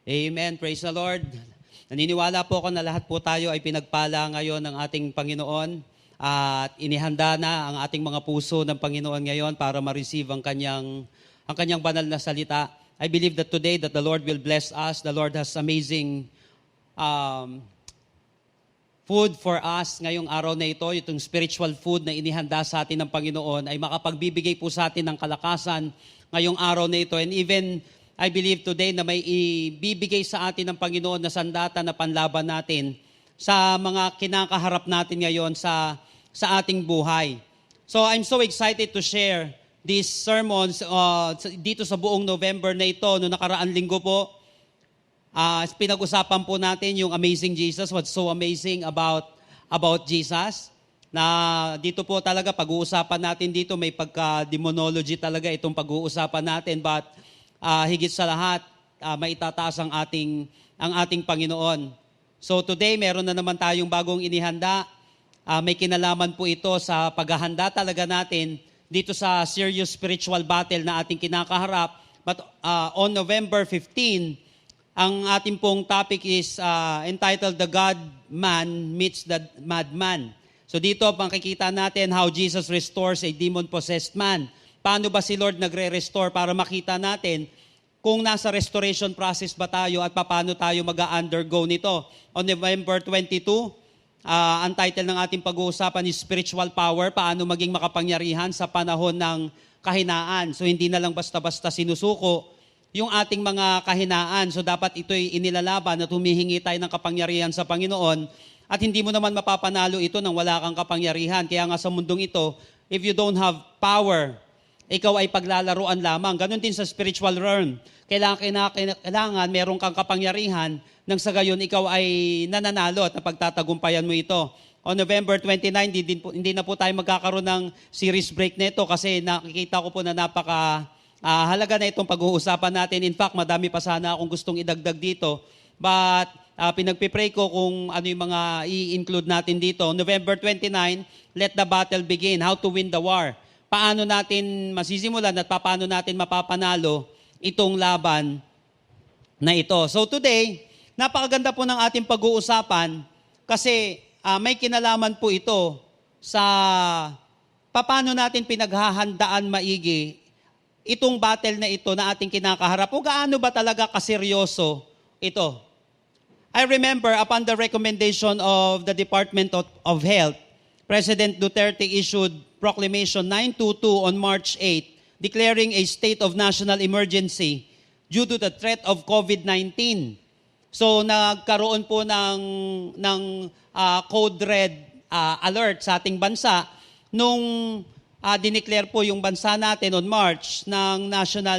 Amen. Praise the Lord. Naniniwala po ako na lahat po tayo ay pinagpala ngayon ng ating Panginoon at inihanda na ang ating mga puso ng Panginoon ngayon para ma-receive ang kanyang banal na salita. I believe that today that the Lord will bless us. The Lord has amazing food for us ngayong araw na ito. Itong spiritual food na inihanda sa atin ng Panginoon ay makapagbibigay po sa atin ng kalakasan ngayong araw na ito. And even I believe today na may ibibigay sa atin ng Panginoon na sandata na panlaban natin sa mga kinakaharap natin ngayon sa ating buhay. So I'm so excited to share these sermons dito sa buong November na ito. Noong nakaraang linggo po, pinag-usapan po natin yung amazing Jesus, what's so amazing about Jesus. Na dito po talaga pag-uusapan natin dito, may pagka-demonology talaga itong pag-uusapan natin, but higit sa lahat, maitataas ang ating Panginoon. So today, meron na naman tayong bagong inihanda. May kinalaman po ito sa paghahanda talaga natin dito sa serious spiritual battle na ating kinakaharap. But on November 15, ang ating pong topic is entitled The God-Man Meets the Madman. So dito, makikita natin how Jesus restores a demon-possessed man. Paano ba si Lord nagre-restore para makita natin kung nasa restoration process ba tayo at paano tayo mag-undergo nito. On November 22, ang title ng ating pag-uusapan is Spiritual Power, paano maging makapangyarihan sa panahon ng kahinaan. So hindi na lang basta-basta sinusuko yung ating mga kahinaan. So dapat ito'y inilalaban at humihingi tayo ng kapangyarihan sa Panginoon at hindi mo naman mapapanalo ito nang wala kang kapangyarihan. Kaya nga sa mundong ito, if you don't have power, ikaw ay paglalaruan lamang. Ganon din sa spiritual realm. Kailangan meron kang kapangyarihan nang sa gayon ikaw ay nananalo at napagtatagumpayan mo ito. On November 29, hindi na po tayo magkakaroon ng series break nito kasi nakikita ko po na halaga na itong pag-uusapan natin. In fact, madami pa sana akong gustong idagdag dito. But pinagpipray ko kung ano yung mga i-include natin dito. November 29, let the battle begin. How to win the war. Paano natin masisimulan at paano natin mapapanalo itong laban na ito. So today, napakaganda po ng ating pag-uusapan kasi may kinalaman po ito sa paano natin pinaghahandaan maigi itong battle na ito na ating kinakaharap o gaano ba talaga kaseryoso ito. I remember upon the recommendation of the Department of Health, President Duterte issued Proclamation 922 on March 8, declaring a state of national emergency due to the threat of COVID-19. So nagkaroon po ng Code Red alert sa ating bansa nung dineclare po yung bansa natin on March ng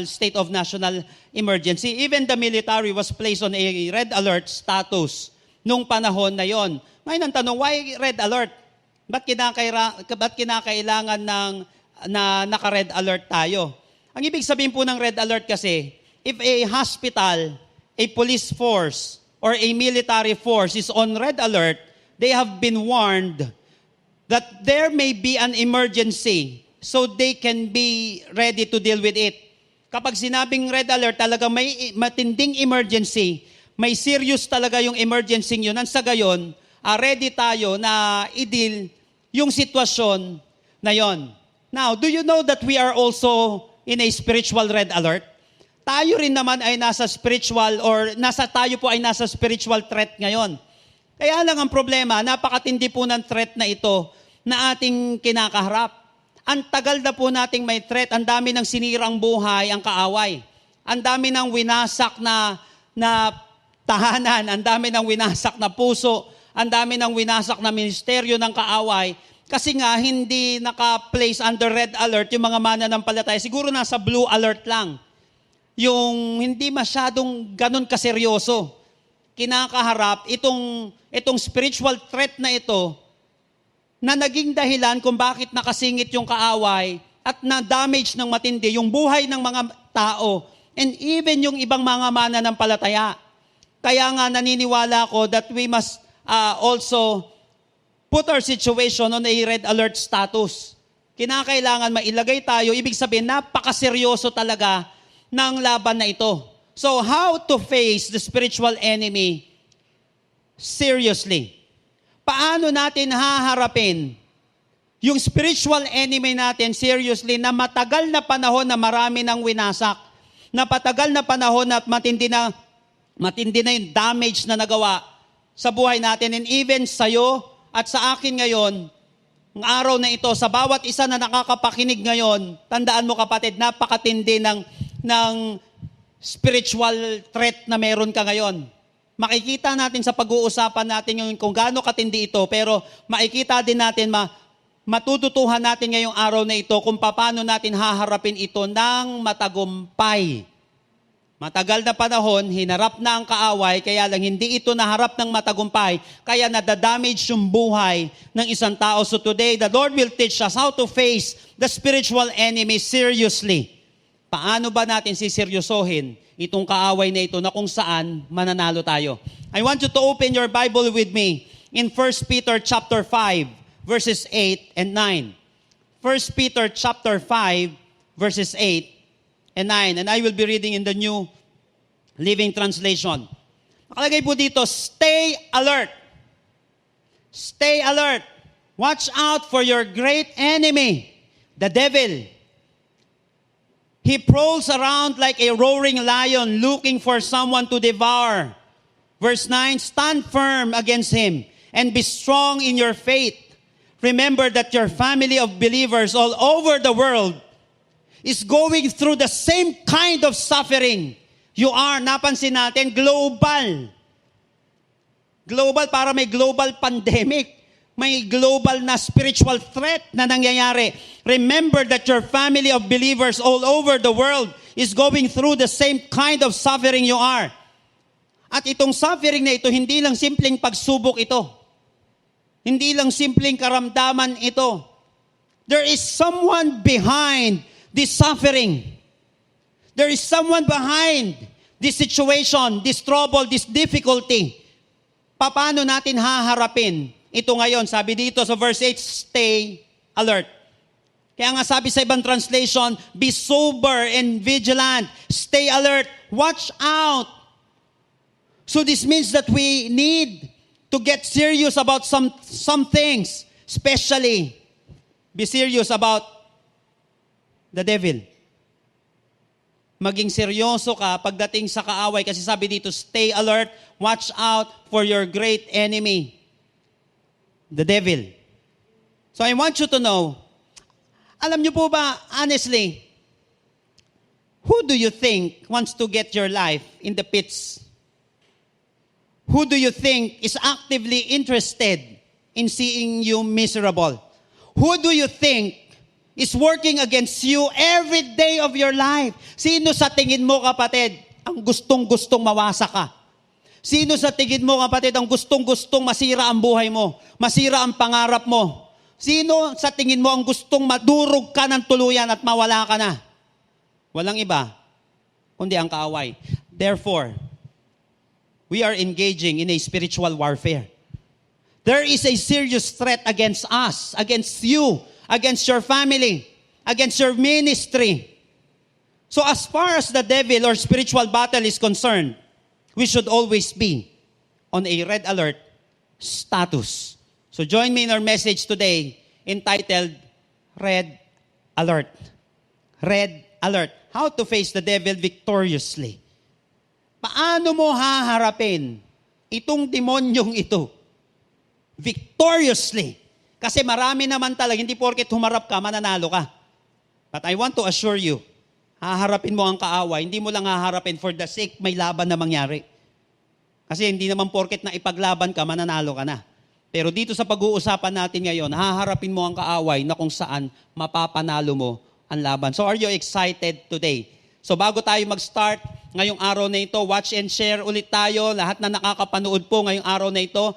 state of national emergency. Even the military was placed on a red alert status nung panahon na yon. Ngayon ang tanong, why red alert? Ba't kinakailangan na naka-red alert tayo? Ang ibig sabihin po ng red alert kasi, if a hospital, a police force, or a military force is on red alert, they have been warned that there may be an emergency so they can be ready to deal with it. Kapag sinabing red alert, talaga may matinding emergency, may serious talaga yung emergency yun, nang sa gayon, ready tayo na i-deal yung sitwasyon na yon. Now, do you know that we are also in a spiritual red alert? Tayo rin naman ay nasa spiritual tayo po ay nasa spiritual threat ngayon. Kaya lang ang problema, napakatindi po ng threat na ito na ating kinakaharap. Ang tagal na po nating may threat, ang dami ng sinirang buhay, ang kaaway. Ang dami ng winasak na tahanan, ang dami ng winasak na puso, ang dami ng winasak na ministeryo ng kaaway. Kasi nga, hindi naka-place under red alert yung mga mananampalataya. Siguro nasa blue alert lang. Yung hindi masyadong ganun kaseryoso. Kinakaharap itong spiritual threat na ito na naging dahilan kung bakit nakasingit yung kaaway at na-damage ng matindi yung buhay ng mga tao and even yung ibang mga mananampalataya. Kaya nga naniniwala ko that we must also put our situation on a red alert status. Kinakailangan mailagay tayo, ibig sabihin napakaseryoso talaga ng laban na ito. So how to face the spiritual enemy seriously? Paano natin haharapin yung spiritual enemy natin seriously na matagal na panahon na marami nang winasak, na patagal na panahon at matindi na yung damage na nagawa sa buhay natin, and even sa'yo at sa akin ngayon, ang araw na ito, sa bawat isa na nakakapakinig ngayon, tandaan mo kapatid, napakatindi ng spiritual threat na meron ka ngayon. Makikita natin sa pag-uusapan natin yung kung gaano katindi ito, pero makikita din natin, matututuhan natin ngayong araw na ito kung paano natin haharapin ito ng matagumpay. Matagal na panahon, hinarap na ang kaaway, kaya lang hindi ito naharap ng matagumpay, kaya nadadamage yung buhay ng isang tao. So today, the Lord will teach us how to face the spiritual enemy seriously. Paano ba natin siseryosohin itong kaaway na ito na kung saan mananalo tayo? I want you to open your Bible with me in 1 Peter chapter 5, verses 8 and 9. 1 Peter chapter 5, verses 8 and 9. And I will be reading in the New Living Translation. Nakalagay po dito, stay alert. Stay alert. Watch out for your great enemy, the devil. He prowls around like a roaring lion looking for someone to devour. Verse 9, stand firm against him and be strong in your faith. Remember that your family of believers all over the world is going through the same kind of suffering. You are, napansin natin, global. Global, para may global pandemic. May global na spiritual threat na nangyayari. Remember that your family of believers all over the world is going through the same kind of suffering you are. At itong suffering na ito, hindi lang simpleng pagsubok ito. Hindi lang simpleng karamdaman ito. There is someone behind this suffering. There is someone behind this situation, this trouble, this difficulty. Paano natin haharapin ito ngayon? Sabi dito sa verse 8, stay alert. Kaya nga sabi sa ibang translation, be sober and vigilant. Stay alert. Watch out. So this means that we need to get serious about some things. Especially, be serious about the devil. Maging seryoso ka pagdating sa kaaway. Kasi sabi dito, stay alert. Watch out for your great enemy, the devil. So I want you to know, alam niyo po ba, honestly, who do you think wants to get your life in the pits? Who do you think is actively interested in seeing you miserable? Who do you think is working against you every day of your life? Sino sa tingin mo, kapatid, ang gustong-gustong mawasa ka? Sino sa tingin mo, kapatid, ang gustong-gustong masira ang buhay mo, masira ang pangarap mo? Sino sa tingin mo ang gustong madurog ka ng tuluyan at mawala ka na? Walang iba, kundi ang kaaway. Therefore, we are engaging in a spiritual warfare. There is a serious threat against us, against you, against your family, against your ministry. So as far as the devil or spiritual battle is concerned, we should always be on a red alert status. So join me in our message today entitled Red Alert. Red Alert. How to face the devil victoriously. Paano mo haharapin itong demonyong ito victoriously? Kasi marami naman talaga, hindi porket humarap ka, mananalo ka. But I want to assure you, haharapin mo ang kaaway, hindi mo lang haharapin for the sake may laban na mangyari. Kasi hindi naman porket na ipaglaban ka, mananalo ka na. Pero dito sa pag-uusapan natin ngayon, haharapin mo ang kaaway na kung saan mapapanalo mo ang laban. So are you excited today? So bago tayo mag-start ngayong araw na ito, watch and share ulit tayo. Lahat na nakakapanood po ngayong araw na ito,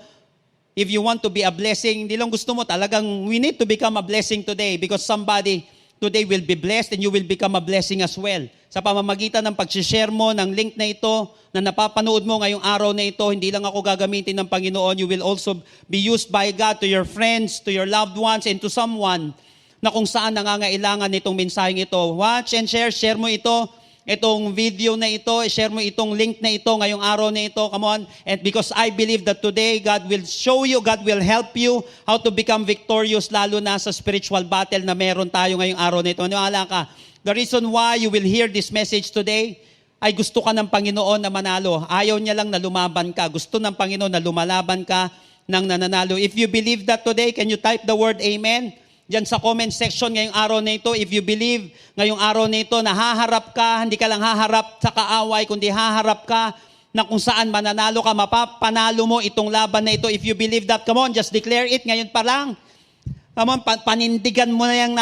if you want to be a blessing, hindi lang gusto mo talagang we need to become a blessing today because somebody today will be blessed and you will become a blessing as well. Sa pamamagitan ng pag-share mo ng link na ito, na napapanood mo ngayong araw na ito, hindi lang ako gagamitin ng Panginoon, you will also be used by God to your friends, to your loved ones, and to someone na kung saan nangangailangan nitong mensaheng ito. Watch and share mo ito. itong video na ito, i-share mo itong link na ito ngayong araw na ito. Come on. And because I believe that today, God will show you, God will help you how to become victorious, lalo na sa spiritual battle na meron tayo ngayong araw na ito. Maniwala ka. The reason why you will hear this message today, ay gusto ka ng Panginoon na manalo. Ayaw niya lang na lumaban ka. Gusto ng Panginoon na lumalaban ka ng nananalo. If you believe that today, can you type the word amen? Diyan sa comment section ngayong araw na ito, if you believe ngayong araw na ito na haharap ka, hindi ka lang haharap sa kaaway, kundi haharap ka na kung saan mananalo ka, mapapanalo mo itong laban na ito. If you believe that, come on, just declare it ngayon pa lang. Come on, panindigan mo na yung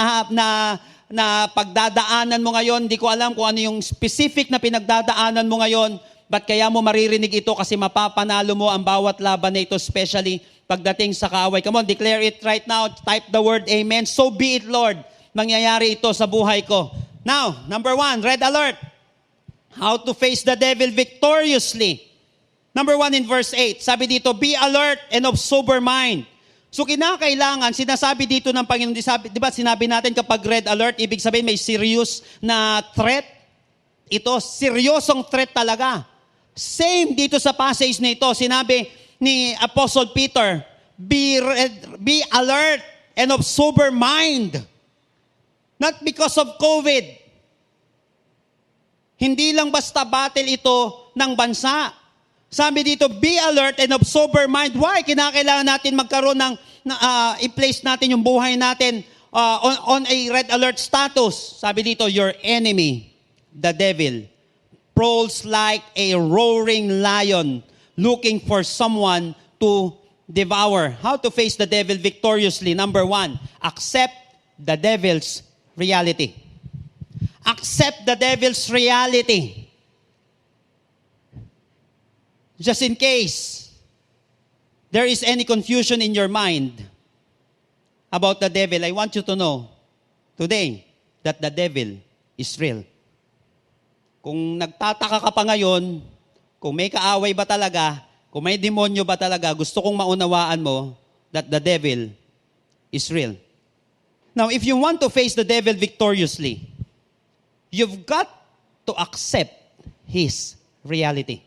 na pagdadaanan mo ngayon. Hindi ko alam kung ano yung specific na pinagdadaanan mo ngayon, but kaya mo maririnig ito kasi mapapanalo mo ang bawat laban na ito, especially pagdating sa kaaway. Come on, declare it right now. Type the word amen. So be it, Lord. Mangyayari ito sa buhay ko. Now, number 1, red alert. How to face the devil victoriously. Number 1 in verse 8. Sabi dito, be alert and of sober mind. So kinakailangan, sinasabi dito ng Panginoon, di ba sinabi natin kapag red alert, ibig sabihin may serious na threat. Ito, seryosong threat talaga. Same dito sa passage na ito, sinabi ni Apostle Peter, be alert and of sober mind. Not because of COVID. Hindi lang basta battle ito ng bansa. Sabi dito, be alert and of sober mind. Why? Kinakailangan natin magkaroon ng, i-place natin yung buhay natin on a red alert status. Sabi dito, your enemy, the devil, prowls like a roaring lion, looking for someone to devour. How to face the devil victoriously? Number 1, accept the devil's reality. Accept the devil's reality. Just in case there is any confusion in your mind about the devil, I want you to know today that the devil is real. Kung nagtataka ka pa ngayon, kung may kaaway ba talaga, kung may demonyo ba talaga, gusto kong maunawaan mo that the devil is real. Now, if you want to face the devil victoriously, you've got to accept his reality.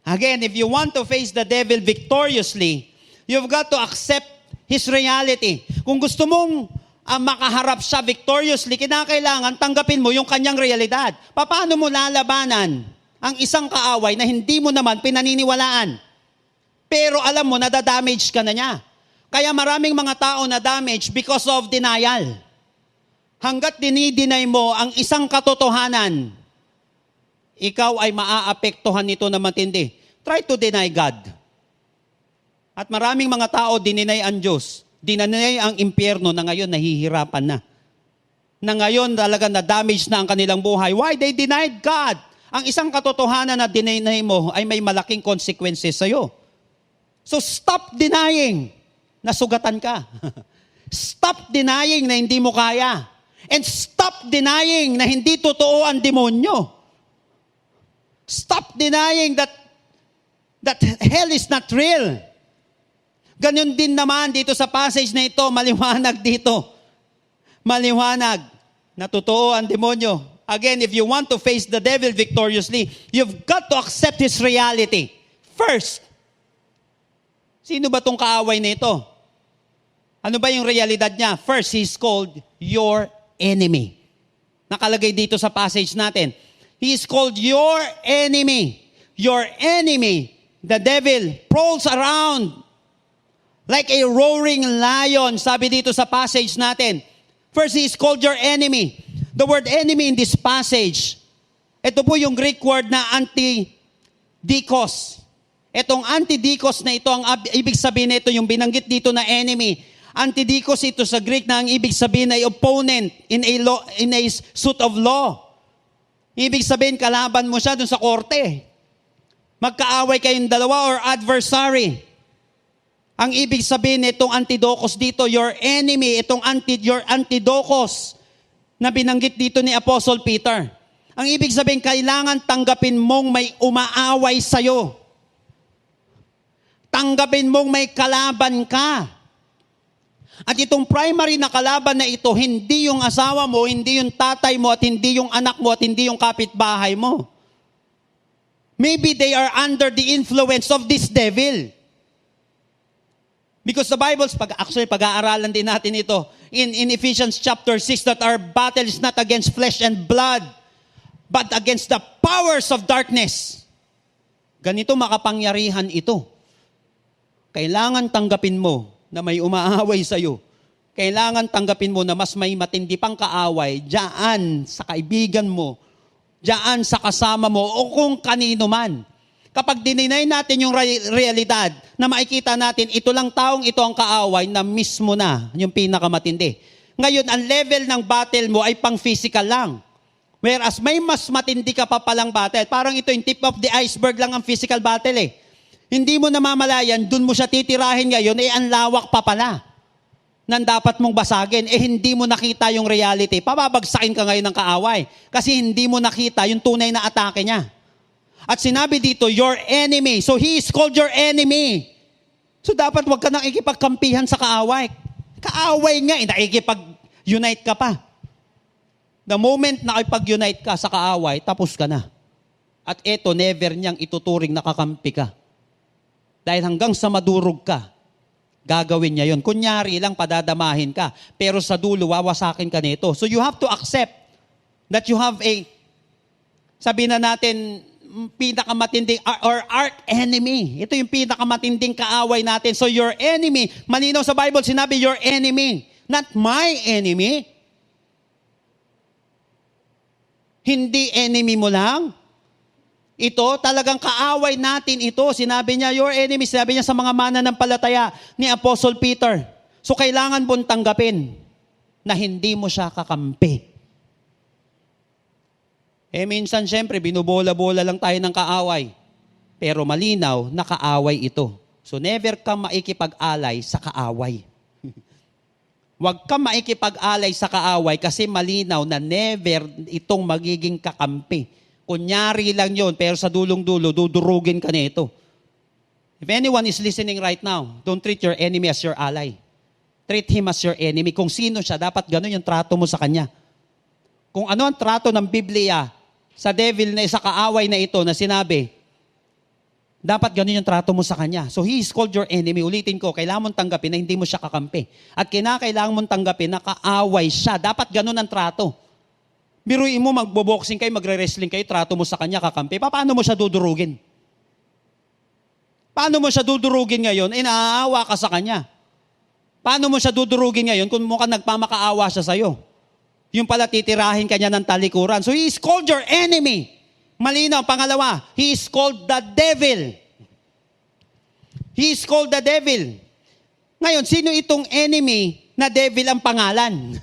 Again, if you want to face the devil victoriously, you've got to accept his reality. Kung gusto mong makaharap siya victoriously, kinakailangan tanggapin mo yung kanyang realidad. Paano mo lalabanan ang isang kaaway na hindi mo naman pinaniniwalaan? Pero alam mo, nadadamage ka na niya. Kaya maraming mga tao na damage because of denial. Hanggat dinideny mo ang isang katotohanan, ikaw ay maaapektuhan nito na matindi. Try to deny God. At maraming mga tao dininay ang Diyos. Dinanay ang impyerno na ngayon nahihirapan na. Na ngayon talaga na-damage na ang kanilang buhay. Why? They denied God. Ang isang katotohanan na dinay mo ay may malaking consequences sa'yo. So stop denying na sugatan ka. Stop denying na hindi mo kaya. And stop denying na hindi totoo ang demonyo. Stop denying that hell is not real. Ganyan din naman dito sa passage na ito, maliwanag dito. Maliwanag na totoo ang demonyo. Again, if you want to face the devil victoriously, you've got to accept his reality. First, sino ba tong kaaway na ito? Ano ba yung realidad niya? First, he's called your enemy. Nakalagay dito sa passage natin. He is called your enemy. Your enemy, the devil, prowls around like a roaring lion. Sabi dito sa passage natin. First, he is called your enemy. The word enemy in this passage, ito po yung Greek word na antidikos. Itong antidikos na ito, ang ibig sabihin nito, yung binanggit dito na enemy. Antidikos ito sa Greek na ang ibig sabihin ay opponent in a suit of law. Ibig sabihin, kalaban mo siya dun sa korte. Magkaaway kayong dalawa or adversary. Ang ibig sabihin itong antidokos dito, your enemy, your antidokos na binanggit dito ni Apostle Peter. Ang ibig sabihin, kailangan tanggapin mong may umaaway sa'yo. Tanggapin mong may kalaban ka. At itong primary na kalaban na ito, hindi yung asawa mo, hindi yung tatay mo, at hindi yung anak mo, at hindi yung kapitbahay mo. Maybe they are under the influence of this devil. Because the Bible, actually pag-aaralan din natin ito, in Ephesians chapter 6, that our battle is not against flesh and blood, but against the powers of darkness. Ganito makapangyarihan ito. Kailangan tanggapin mo na may umaaway sa iyo. Kailangan tanggapin mo na mas may matindi pang kaaway diyan sa kaibigan mo, diyan sa kasama mo, o kung kanino man. Kapag dininay natin yung realidad na makikita natin, ito lang taong ito ang kaaway na mismo na, yung pinakamatindi. Ngayon, ang level ng battle mo ay pang physical lang. Whereas may mas matindi ka pa palang battle. Parang ito yung tip of the iceberg lang ang physical battle eh. Hindi mo namamalayan, dun mo siya titirahin ngayon, ang lawak pa pala nang dapat mong basagin. Hindi mo nakita yung reality. Pababagsakin ka ngayon ng kaaway. Kasi hindi mo nakita yung tunay na atake niya. At sinabi dito, your enemy. So he is called your enemy. So dapat wag ka nang ikipagkampihan sa kaaway. Kaaway nga, nakikipag-unite ka pa. The moment na ikipag-unite ka sa kaaway, tapos ka na. At eto, never niyang ituturing nakakampi ka. Dahil hanggang sa madurog ka, gagawin niya yon. Kunyari lang, padadamahin ka. Pero sa dulo, wawasakin ka nito. So you have to accept that you have sabi na natin, pinakamatinding or arch enemy. Ito yung pinakamatinding kaaway natin. So your enemy, malinaw sa Bible, sinabi your enemy, not my enemy. Hindi enemy mo lang. Ito, talagang kaaway natin ito. Sinabi niya, your enemy, sinabi niya sa mga mananampalataya ni Apostle Peter. So kailangan mong tanggapin na hindi mo siya kakampi. Minsan, syempre, binubola-bola lang tayo ng kaaway. Pero malinaw na kaaway ito. So never ka maikipag-alay sa kaaway. Huwag ka maikipag-alay sa kaaway kasi malinaw na never itong magiging kakampi. Kunyari lang yon, pero sa dulong-dulo, dudurugin ka nito. If anyone is listening right now, don't treat your enemy as your ally. Treat him as your enemy. Kung sino siya, dapat ganun yung trato mo sa kanya. Kung ano ang trato ng Biblia sa devil na sa kaaway na ito na sinabi, dapat ganun yung trato mo sa kanya. So he is called your enemy. Ulitin ko, kailangan mong tanggapin na hindi mo siya kakampi. At kinakailangan mong tanggapin na kaaway siya. Dapat ganun ang trato. Biruin mo, magbo-boxing kayo, magre-wrestling kayo, trato mo sa kanya kakampi. Paano mo siya dudurugin? Paano mo siya dudurugin ngayon? Naaawa ka sa kanya. Paano mo siya dudurugin ngayon kung mukhang nagpamakaawa siya sa'yo? Yung pala titirahin kanya ng talikuran. So he is called your enemy. Malinaw. Pangalawa, he is called the devil. He is called the devil. Ngayon, sino itong enemy na devil ang pangalan?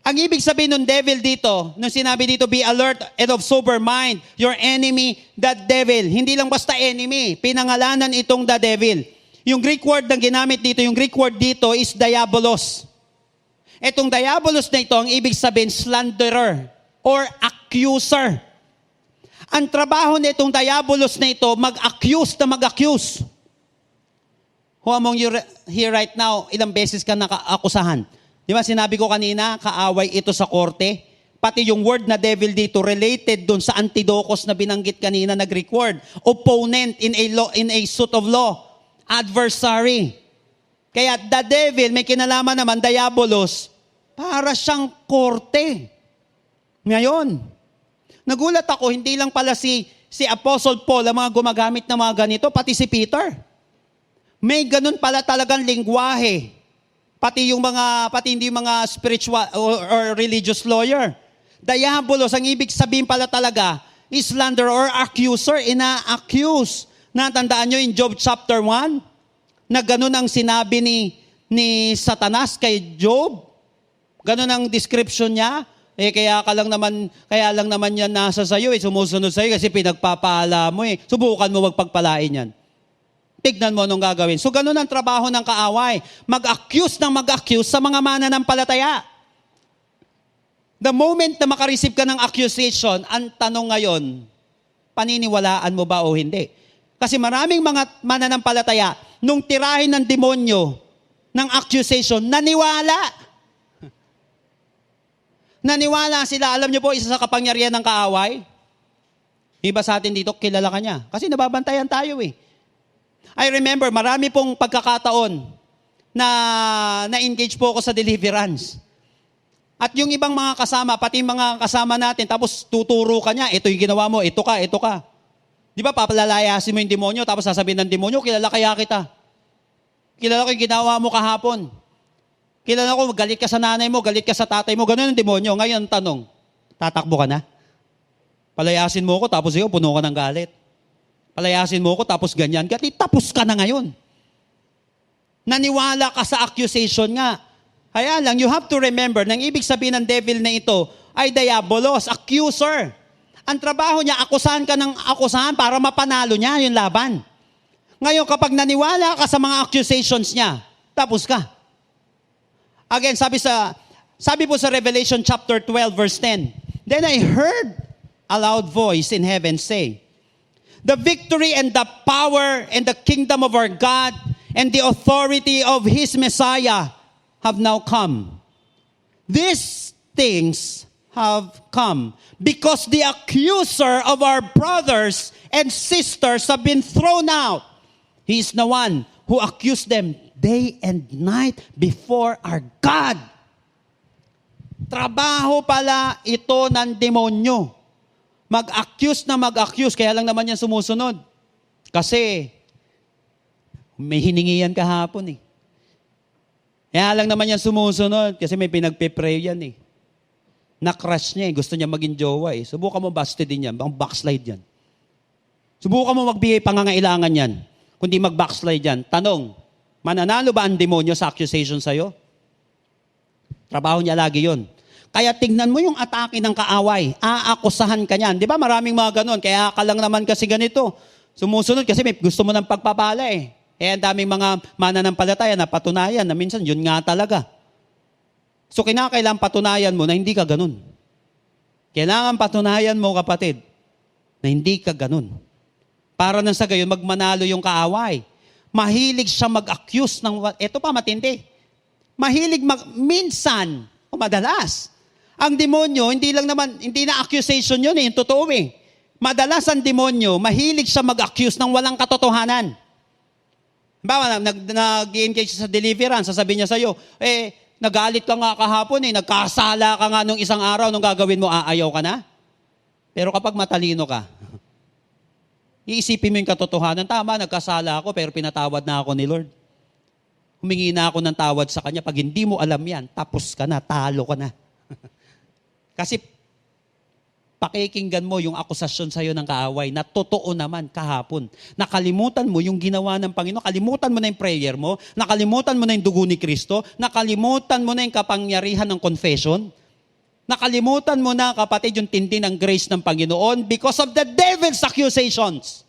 Ang ibig sabihin ng devil dito, nung sinabi dito, be alert and of sober mind. Your enemy, the devil. Hindi lang basta enemy. Pinangalanan itong the devil. Yung Greek word na ginamit dito, yung Greek word dito is diabolos. Itong diabolos na ito, ang ibig sabihin, slanderer or accuser. Ang trabaho nitong diabolos na ito, mag-accuse na mag-accuse. Who among you here right now, ilang beses ka nakaakusahan? Di ba sinabi ko kanina, kaaway ito sa korte? Pati yung word na devil dito, related dun sa antidokos na binanggit kanina na Greek word. Opponent in a suit of law. Adversary. Kaya the devil, may kinalaman naman, diabolos, para siyang korte. Ngayon, nagulat ako, hindi lang pala si Apostle Paul ang mga gumagamit ng mga ganito, pati si Peter. May ganun pala talagang lingwahe. Pati hindi yung mga spiritual or religious lawyer. Diabolos, ang ibig sabihin pala talaga, is slander or accuser, ina-accuse. Natandaan nyo in Job chapter 1, na ganun ang sinabi ni Satanas kay Job. Ganun ang description niya. Kaya lang naman yan nasa sayo, sumusunod sayo kasi pinagpapala mo Subukan mo magpagpalain yan. Tignan mo anong gagawin. So ganun ang trabaho ng kaaway. Mag-accuse sa mga mananampalataya. The moment na makareceive ka ng accusation, ang tanong ngayon, paniniwalaan mo ba o hindi? Kasi maraming mga mananampalataya, nung tirahin ng demonyo ng accusation, naniwala. Naniwala sila. Alam niyo po, isa sa kapangyarihan ng kaaway, iba sa atin dito, kilala ka niya. Kasi nababantayan tayo eh. I remember, marami pong pagkakataon na na-engage po ako sa deliverance. At yung ibang mga kasama, pati mga kasama natin, tapos tuturo ka niya, ito yung ginawa mo, ito ka. Di ba, papalalayasin mo yung demonyo, tapos sasabihin ng demonyo, kilala kaya kita. Kilala ko yung ginawa mo kahapon. Kilala ko, galit ka sa nanay mo, galit ka sa tatay mo, ganun ang demonyo. Ngayon, tanong, tatakbo ka na? Palayasin mo ko, tapos ikaw, puno ka ng galit. Palayasin mo ko, tapos ganyan. Tapos ka na ngayon. Naniwala ka sa accusation nga. Kaya lang, you have to remember, nang ibig sabihin ng devil na ito, ay diabolos, accuser. Ang trabaho niya, akusahan ka ng akusahan para mapanalo niya yung laban. Ngayon, kapag naniwala ka sa mga accusations niya, tapos ka. Again, sabi po sa Revelation chapter 12, verse 10, Then I heard a loud voice in heaven say, The victory and the power and the kingdom of our God and the authority of His Messiah have now come. These things have come because the accuser of our brothers and sisters have been thrown out. He is the one who accused them day and night before our God. Trabaho pala ito ng demonyo. Mag-accuse na mag-accuse, kaya lang naman yan sumusunod. Kasi, may hiningi yan kahapon eh. Kaya lang naman yan sumusunod, kasi may pinagpe-pray yan eh. Na-crush niya eh, gusto niya maging jowa eh. Subukan mo busted din yan, bang backslide yan. Subukan mo magbigay pangangailangan yan. Kundi mag-backslide yan. Tanong, mananalo ba ang demonyo sa accusation sa'yo? Trabaho niya lagi yon. Kaya tingnan mo yung atake ng kaaway. Aakusahan ka niyan. Di ba maraming mga ganon? Kaya ka lang naman kasi ganito. Sumusunod kasi may gusto mo ng pagpapala eh. Eh ang daming mga mananampalataya na patunayan na minsan yun nga talaga. So kinakailangan patunayan mo na hindi ka ganun. Kailangan patunayan mo kapatid na hindi ka ganun. Para nang sa gayon magmanalo yung kaaway. Mahilig siya mag-accuse ng, eto pa matindi. Mahilig minsan o madalas. Ang demonyo, hindi na accusation yun eh, yung totoo eh. Madalas ang demonyo, mahilig siya mag-accuse ng walang katotohanan. Bawa, nag-engage sa deliverance, sasabihin niya sa'yo, nagalit ka nga kahapon eh, nagkasala ka nga nung isang araw, nung gagawin mo, aayaw ka na? Pero kapag matalino ka, iisipin mo yung katotohanan, tama, nagkasala ako, pero pinatawad na ako ni Lord. Humingi na ako ng tawad sa Kanya. Pag hindi mo alam yan, tapos ka na, talo ka na. Kasi pakikinggan mo yung akusasyon sa'yo ng kaaway na totoo naman kahapon. Nakalimutan mo yung ginawa ng Panginoon. Kalimutan mo na yung prayer mo. Nakalimutan mo na yung dugo ni Kristo. Nakalimutan mo na yung kapangyarihan ng confession. Nakalimutan mo na, kapatid, yung tindi ng grace ng Panginoon because of the devil's accusations.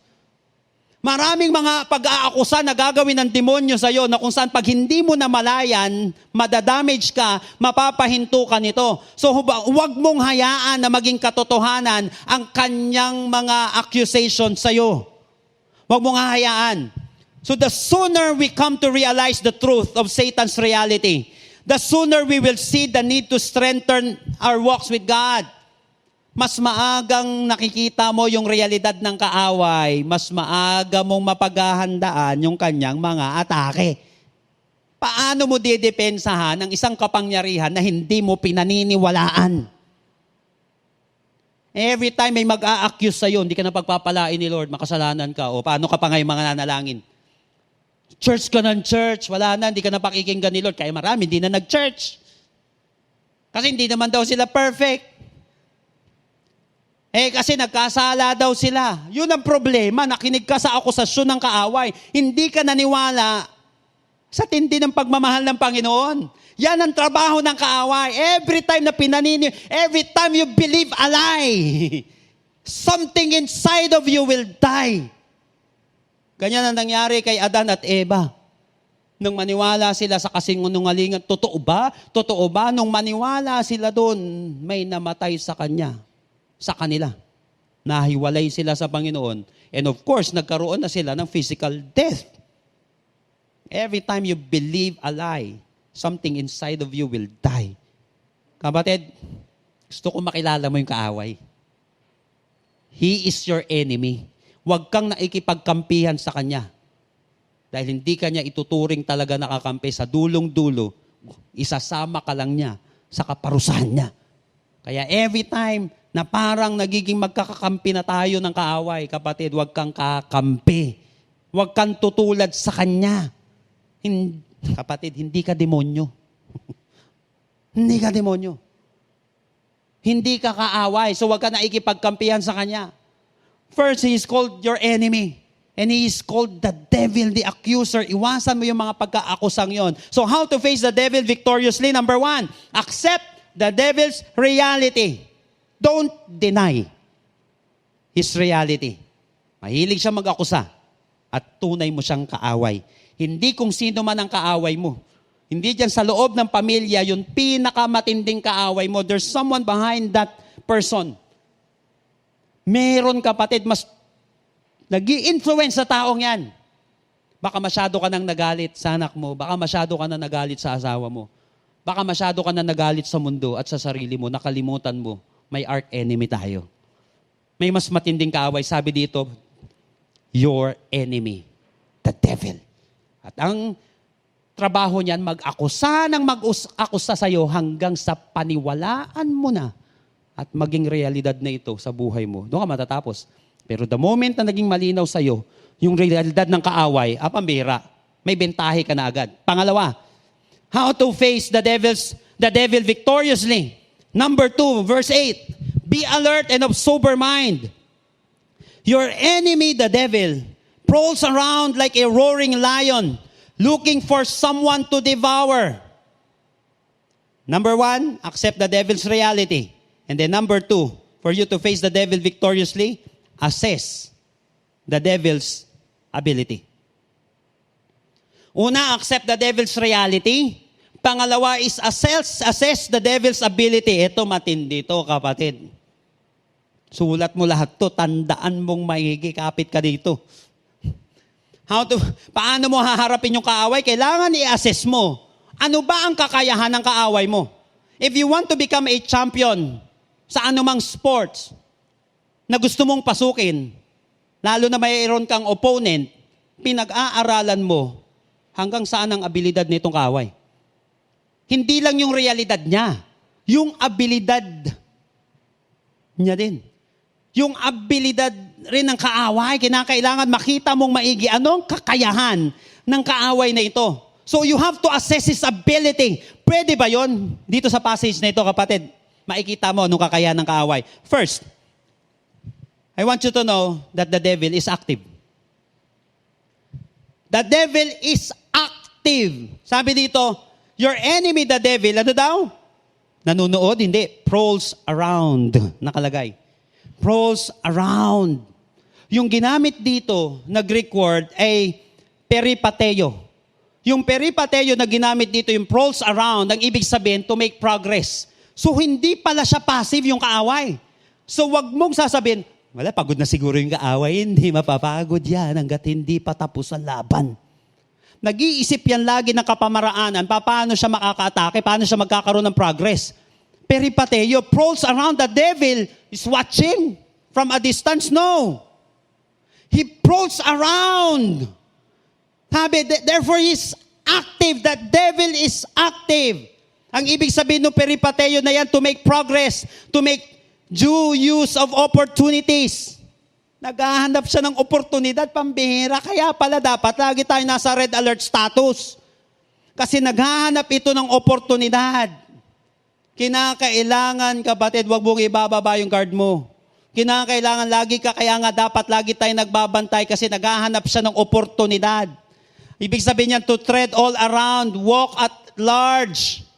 Maraming mga pag-aakusa na gagawin ng demonyo sa iyo na kung saan pag hindi mo namalayan, madadamage ka, mapapahinto ka nito. So huwag mong hayaan na maging katotohanan ang kanyang mga accusation sa iyo. Huwag mong hayaan. So the sooner we come to realize the truth of Satan's reality, the sooner we will see the need to strengthen our walks with God. Mas maagang nakikita mo yung realidad ng kaaway, mas maaga mong mapaghahandaan yung kanyang mga atake. Paano mo didepensahan ang isang kapangyarihan na hindi mo pinaniniwalaan? Every time may mag-a-accuse sa'yo, hindi ka na pagpapalain ni Lord, makasalanan ka, o paano ka pa ngayon mga nanalangin? Church ka ng church, wala na, hindi ka na pakikinggan ni Lord, kaya marami, hindi na nag-church. Kasi hindi naman daw sila perfect. Kasi nagkasala daw sila. Yun ang problema, nakinig ka sa akusasyon ng kaaway. Hindi ka naniwala sa tindi ng pagmamahal ng Panginoon. Yan ang trabaho ng kaaway. Every time na every time you believe a lie, something inside of you will die. Ganyan ang nangyari kay Adan at Eva. Nung maniwala sila sa kasinungalingan, totoo ba? Totoo ba? Nung maniwala sila doon, may namatay sa kanila. Nahiwalay sila sa Panginoon. And of course, nagkaroon na sila ng physical death. Every time you believe a lie, something inside of you will die. Kapatid, gusto ko makilala mo yung kaaway. He is your enemy. Huwag kang naikipagkampihan sa kanya. Dahil hindi kanya ituturing talaga nakakampi sa dulong-dulo, isasama ka lang niya sa kaparusahan niya. Kaya every time na parang nagiging magkakakampi na tayo ng kaaway, kapatid, huwag kang kakampi. Huwag kang tutulad sa kanya. Kapatid, hindi ka demonyo. Hindi ka demonyo. Hindi ka kaaway, so huwag ka naikipagkampihan sa kanya. First, he is called your enemy. And he is called the devil, the accuser. Iwasan mo yung mga pagkaakusang yon. So how to face the devil victoriously? Number 1, accept the devil's reality. Don't deny his reality. Mahilig siya mag-akusa at tunay mo siyang kaaway. Hindi kung sino man ang kaaway mo. Hindi dyan sa loob ng pamilya, yung pinakamatinding kaaway mo. There's someone behind that person. Meron, kapatid, mas nag-i-influence sa taong yan. Baka masyado ka nang nagalit sa anak mo. Baka masyado ka nang nagalit sa asawa mo. Baka masyado ka nang nagalit sa mundo at sa sarili mo. Nakalimutan mo, may arch-enemy tayo. May mas matinding kaaway. Sabi dito, your enemy, the devil. At ang trabaho niyan, mag-akusa ng mag-akusa sa'yo hanggang sa paniwalaan mo na at maging realidad na ito sa buhay mo. Doon ka matatapos. Pero the moment na naging malinaw sa'yo, yung realidad ng kaaway, pambira, may bentahe ka na agad. Pangalawa, how to face the devil victoriously. Number 2, verse 8, be alert and of sober mind. Your enemy, the devil, prowls around like a roaring lion, looking for someone to devour. Number 1, accept the devil's reality. And then number 2, for you to face the devil victoriously, assess the devil's ability. Una, accept the devil's reality. Pangalawa is assess the devil's ability. Ito matindi to, kapatid. Sulat mo lahat to, tandaan mong maigi, kapit ka dito. Paano mo haharapin yung kaaway? Kailangan i-assess mo. Ano ba ang kakayahan ng kaaway mo? If you want to become a champion sa anumang sports na gusto mong pasukin, lalo na mayroon kang opponent, pinag-aaralan mo hanggang saan ang abilidad nitong kaaway. Hindi lang yung realidad niya, yung abilidad niya din. Yung abilidad rin ng kaaway, kinakailangan makita mong maigi anong kakayahan ng kaaway na ito. So you have to assess his ability. Pwede ba yon? Dito sa passage na ito, kapatid, makikita mo anong kakayahan ng kaaway. First, I want you to know that the devil is active. The devil is active. Sabi dito, your enemy, the devil, ano daw? Nanunood? Hindi. Prowls around. Nakalagay. Prowls around. Yung ginamit dito na Greek word ay peripateo. Yung peripateo na ginamit dito, yung prowls around, ang ibig sabihin to make progress. So hindi pala siya passive yung kaaway. So wag mong sasabihin, wala, pagod na siguro yung kaaway, hindi mapapagod yan hanggat hindi pa tapos ang laban. Nag-iisip yan lagi ng kapamaraanan, paano siya makaka-atake, paano siya magkakaroon ng progress. Peripateo, prowls around, the devil is watching from a distance? No. He prowls around. Sabi, therefore he's active. The devil is active. Ang ibig sabihin ng peripateo na yan, to make progress, to make due use of opportunities. Naghahanap siya ng oportunidad, pambihira. Kaya pala dapat lagi tayo nasa red alert status. Kasi naghahanap ito ng oportunidad. Kinakailangan, kapatid, wag mong ibababa yung guard mo. Kinakailangan lagi ka, kaya nga dapat lagi tayo nagbabantay kasi naghahanap siya ng oportunidad. Ibig sabihin niyan, to tread all around, walk at large.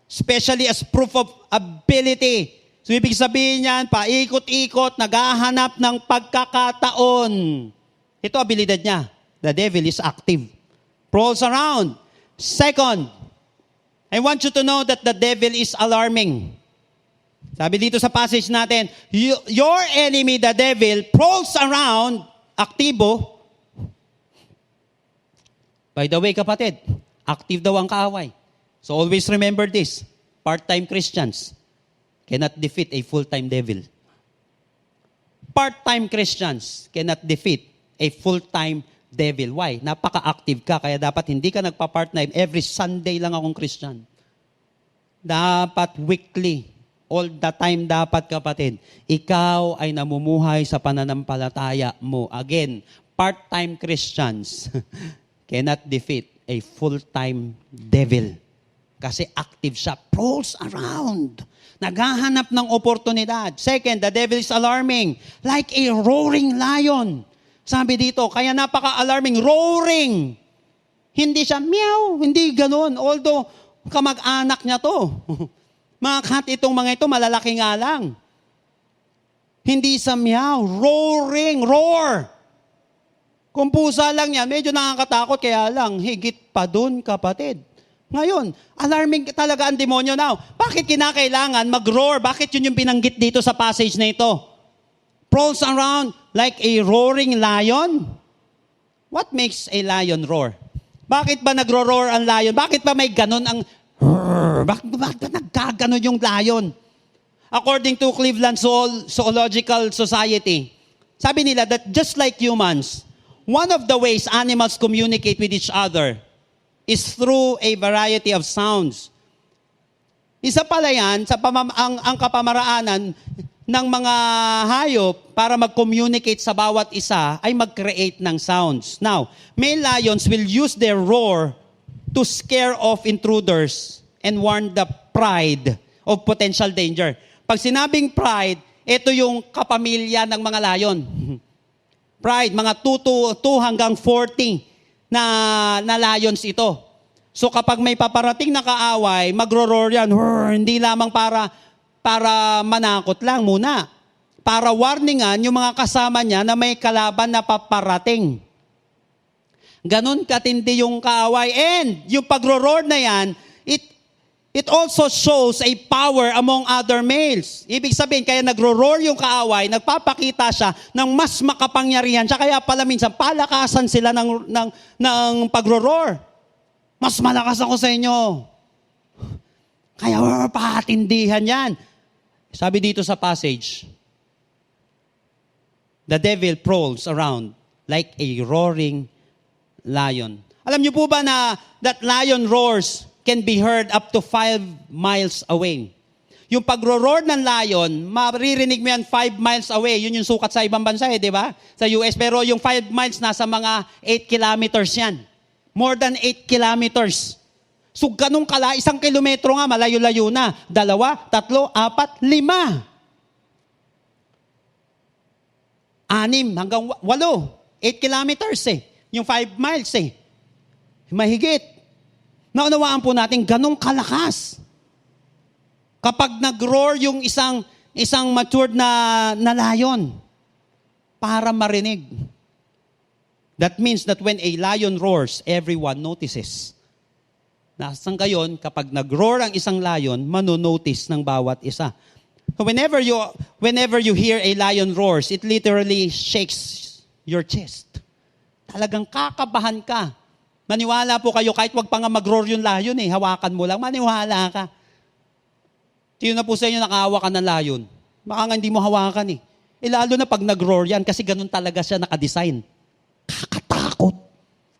Especially as proof of ability. So, ibig sabihin niyan, paikot-ikot, naghahanap ng pagkakataon. Ito abilidad niya. The devil is active. Prowls around. Second, I want you to know that the devil is alarming. Sabi dito sa passage natin, your enemy, the devil, prowls around, aktibo, By the way, kapatid, active daw ang kaaway. So always remember this. Part-time Christians cannot defeat a full-time devil. Part-time Christians cannot defeat a full-time devil. Why? Napaka-active ka, kaya dapat hindi ka nagpa-part-time. Every Sunday lang akong Christian. Dapat weekly. All the time dapat, kapatid. Ikaw ay namumuhay sa pananampalataya mo. Again, part-time Christians cannot defeat a full-time devil. Kasi active siya. Prowls around. Naghahanap ng oportunidad. Second, the devil is alarming. Like a roaring lion. Sabi dito, kaya napaka-alarming. Roaring. Hindi siya meow. Hindi ganun. Although, kamag-anak niya to. Mga kat, itong mga ito, malalaki nga lang. Hindi sa meow. Roaring. Roar. Kung pusa lang yan, medyo nakakatakot, kaya lang, higit pa dun, kapatid. Ngayon, alarming talaga ang demonyo now. Bakit kinakailangan mag-roar? Bakit yun yung binanggit dito sa passage na ito? Prowls around like a roaring lion? What makes a lion roar? Bakit ba nagro-roar ang lion? Bakit ba may ganon ang... Bakit ba nagkaganon yung lion? According to Cleveland Zoological Society, sabi nila that just like humans, one of the ways animals communicate with each other is through a variety of sounds. Isa pala yan, ang kapamaraanan ng mga hayop para mag-communicate sa bawat isa ay mag-create ng sounds. Now, male lions will use their roar to scare off intruders and warn the pride of potential danger. Pag sinabing pride, ito yung kapamilya ng mga lion. Pride, mga 2 hanggang 40 na lions ito. So kapag may paparating na kaaway, magro-roar yan. Hindi lamang para manakot lang muna. Para warningan yung mga kasama niya na may kalaban na paparating. Ganon katindi yung kaaway. And yung pagro-roar na yan, it also shows a power among other males. Ibig sabihin, kaya nagro-roar yung kaaway, nagpapakita siya ng mas makapangyarihan siya. Kaya pala minsan, palakasan sila ng pagro-roar. Mas malakas ako sa inyo. Kaya patindihan yan. Sabi dito sa passage, the devil prowls around like a roaring lion. Alam niyo po ba na that lion roars can be heard up to 5 miles away. Yung pagro-roar ng lion, maririnig mo yan 5 miles away. Yun yung sukat sa ibang bansa, di ba? Sa US. Pero yung 5 miles, nasa mga 8 kilometers yan. More than 8 kilometers. So, ganun kala, 1 kilometro nga, malayo-layo na. 2, 3, 4, 5. 6 hanggang 8. 8 kilometers eh. Yung 5 miles eh. Mahigit. Naunawaan po natin, ganong kalakas. Kapag nag-roar yung isang matured na lion, para marinig. That means that when a lion roars, everyone notices. Nasaan gayon, kapag nag-roar ang isang lion, manonotice ng bawat isa. So whenever you hear a lion roars, it literally shakes your chest. Talagang kakabahan ka. Maniwala po kayo, kahit wag pa nga mag-roar yung lion hawakan mo lang, maniwala ka. Sino na po sa inyo nakahawak ka ng lion? Baka nga hindi mo hawakan lalo na pag nag-roar yan, kasi ganun talaga siya nakadesign. Kakatakot.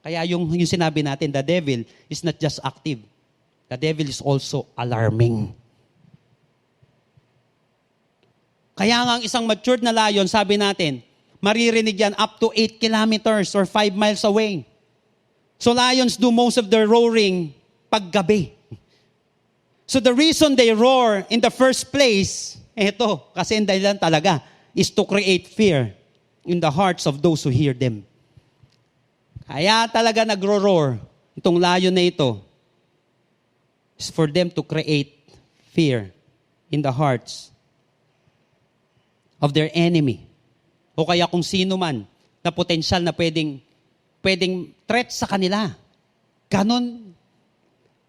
Kaya yung sinabi natin, the devil is not just active. The devil is also alarming. Kaya nga ang isang matured na lion, sabi natin, maririnig yan up to 8 kilometers or 5 miles away. So lions do most of their roaring paggabi. So the reason they roar in the first place, kasi ang dahilan talaga, is to create fear in the hearts of those who hear them. Kaya talaga nagro-roar itong lion na ito is for them to create fear in the hearts of their enemy. O kaya kung sino man na potensyal na pwedeng threat sa kanila. Ganon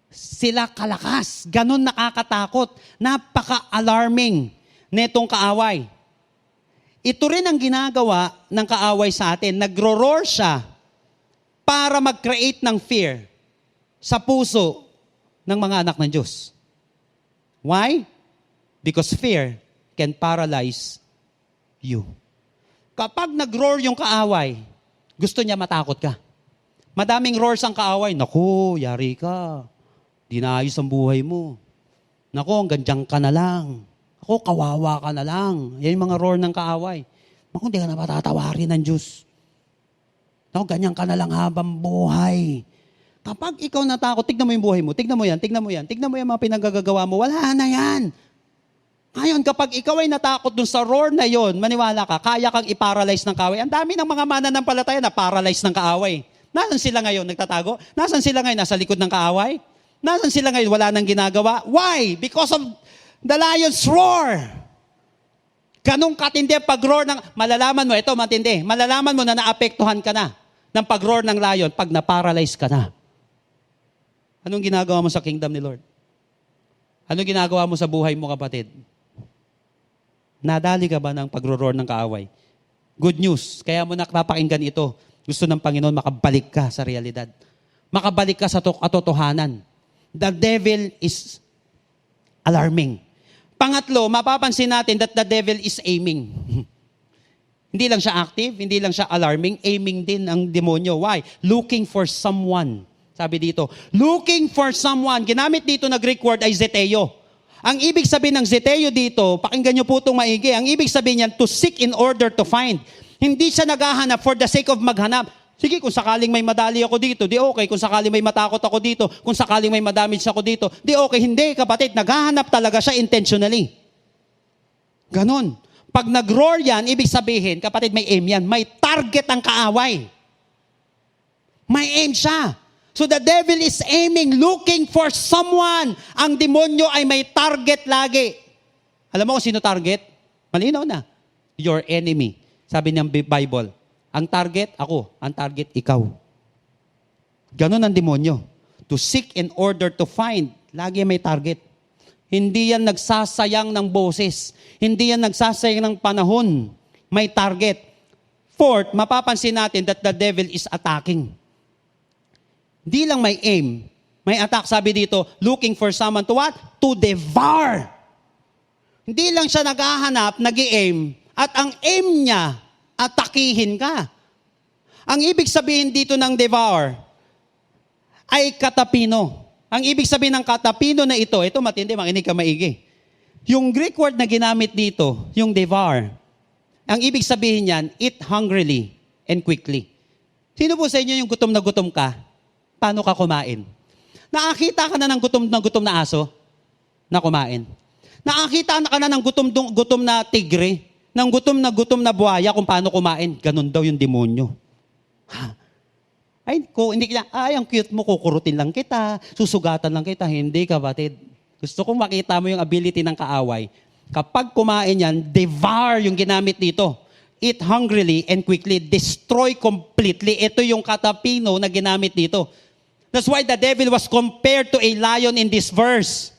sila kalakas. Ganon nakakatakot. Napaka-alarming netong kaaway. Ito rin ang ginagawa ng kaaway sa atin. Nagro-roar siya para mag-create ng fear sa puso ng mga anak ng Diyos. Why? Because fear can paralyze you. Kapag nag-roar yung kaaway, gusto niya matakot ka. Madaming roars ang kaaway. Naku, yari ka. Di na ayos ang buhay mo. Naku, hanggang dyan ka na lang. Naku, kawawa ka na lang. Yan yung mga roar ng kaaway. Naku, hindi ka na patatawarin ng Diyos. Naku, ganyan ka na lang habang buhay. Kapag ikaw natakot, tignan mo yung buhay mo. Tignan mo yan, tignan mo yan. Tignan mo yung mga pinagagagawa mo. Wala na yan. Ngayon, kapag ikaw ay natakot dun sa roar na yon, maniwala ka, kaya kang i-paralyze ng kaaway. Ang dami ng mga mananampalataya na paralyze ng kaaway. Nasaan sila ngayon? Nagtatago? Nasaan sila ngayon? Nasa likod ng kaaway? Nasaan sila ngayon? Wala nang ginagawa? Why? Because of the lion's roar. Ganong katindi ang pag-roar ng... Malalaman mo, ito matindi. Malalaman mo na naapektuhan ka na ng pag-roar ng lion pag na-paralyze ka na. Anong ginagawa mo sa kingdom ni Lord? Anong ginagawa mo sa buhay mo, kapatid? Nadali ka ba ng pag-roar ng kaaway? Good news. Kaya mo napapakinggan ito. Gusto ng Panginoon makabalik ka sa realidad. Makabalik ka sa katotohanan. The devil is alarming. Pangatlo, mapapansin natin that the devil is aiming. Hindi lang siya active, hindi lang siya alarming, aiming din ang demonyo. Why? Looking for someone. Sabi dito, looking for someone. Ginamit dito na Greek word ay zeteo. Ang ibig sabihin ng zeteo dito, pakinggan niyo po itong maigi, ang ibig sabihin niyan, to seek in order to find. Hindi siya naghahanap for the sake of maghanap. Sige, kung sakaling may madali ako dito, di okay. Kung sakaling may matakot ako dito, kung sakaling may madamage ako dito, di okay. Hindi, kapatid, naghahanap talaga siya intentionally. Ganon. Pag nag-roar yan, ibig sabihin, kapatid, may aim yan. May target ang kaaway. May aim siya. So the devil is aiming, looking for someone. Ang demonyo ay may target lagi. Alam mo kung sino target? Malinaw na. Your enemy. Sabi ng Bible. Ang target, ako. Ang target, ikaw. Ganon ang demonyo. To seek in order to find. Lagi may target. Hindi yan nagsasayang ng boses. Hindi yan nagsasayang ng panahon. May target. Fourth, mapapansin natin that the devil is attacking. Hindi lang may aim. May attack, sabi dito, looking for someone to what? To devour. Hindi lang siya naghahanap, nag-i-aim. At ang aim niya, atakihin ka. Ang ibig sabihin dito ng devour ay katapino. Ang ibig sabihin ng katapino na ito matindi, makinig ka maigi. Yung Greek word na ginamit dito, yung devour, ang ibig sabihin niyan, eat hungrily and quickly. Sino po sa inyo yung gutom ka? Paano ka kumain? Nakakita ka na ng gutom na aso na kumain? Nakakita ka na ng gutom na tigre? Ng gutom na buhaya kung paano kumain? Ganon daw yung demonyo. Ha? Ang cute mo, kukurutin lang kita, susugatan lang kita. Hindi, kapatid. Gusto kong makita mo yung ability ng kaaway. Kapag kumain yan, devour yung ginamit dito. Eat hungrily and quickly, destroy completely. Ito yung katapino na ginamit dito. That's why the devil was compared to a lion in this verse.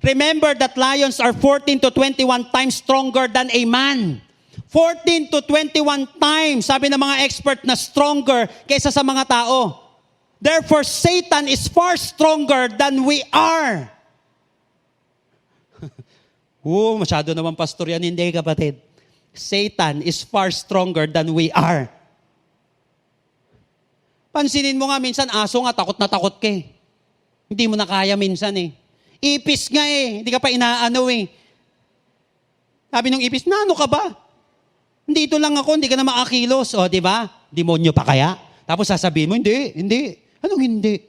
Remember that lions are 14 to 21 times stronger than a man. 14 to 21 times, sabi ng mga expert, na stronger kaysa sa mga tao. Therefore, Satan is far stronger than we are. Masyado naman pastor yan. Hindi, kapatid. Satan is far stronger than we are. Pansinin mo nga minsan, aso nga, takot na takot ka eh. Hindi mo na kaya minsan eh. Ipis nga eh, hindi ka pa inaano eh. Sabi nung ipis, ano ka ba? Dito lang ako, hindi ka na makakilos. O, di ba? Demonyo pa kaya? Tapos sasabihin mo, hindi. Anong hindi?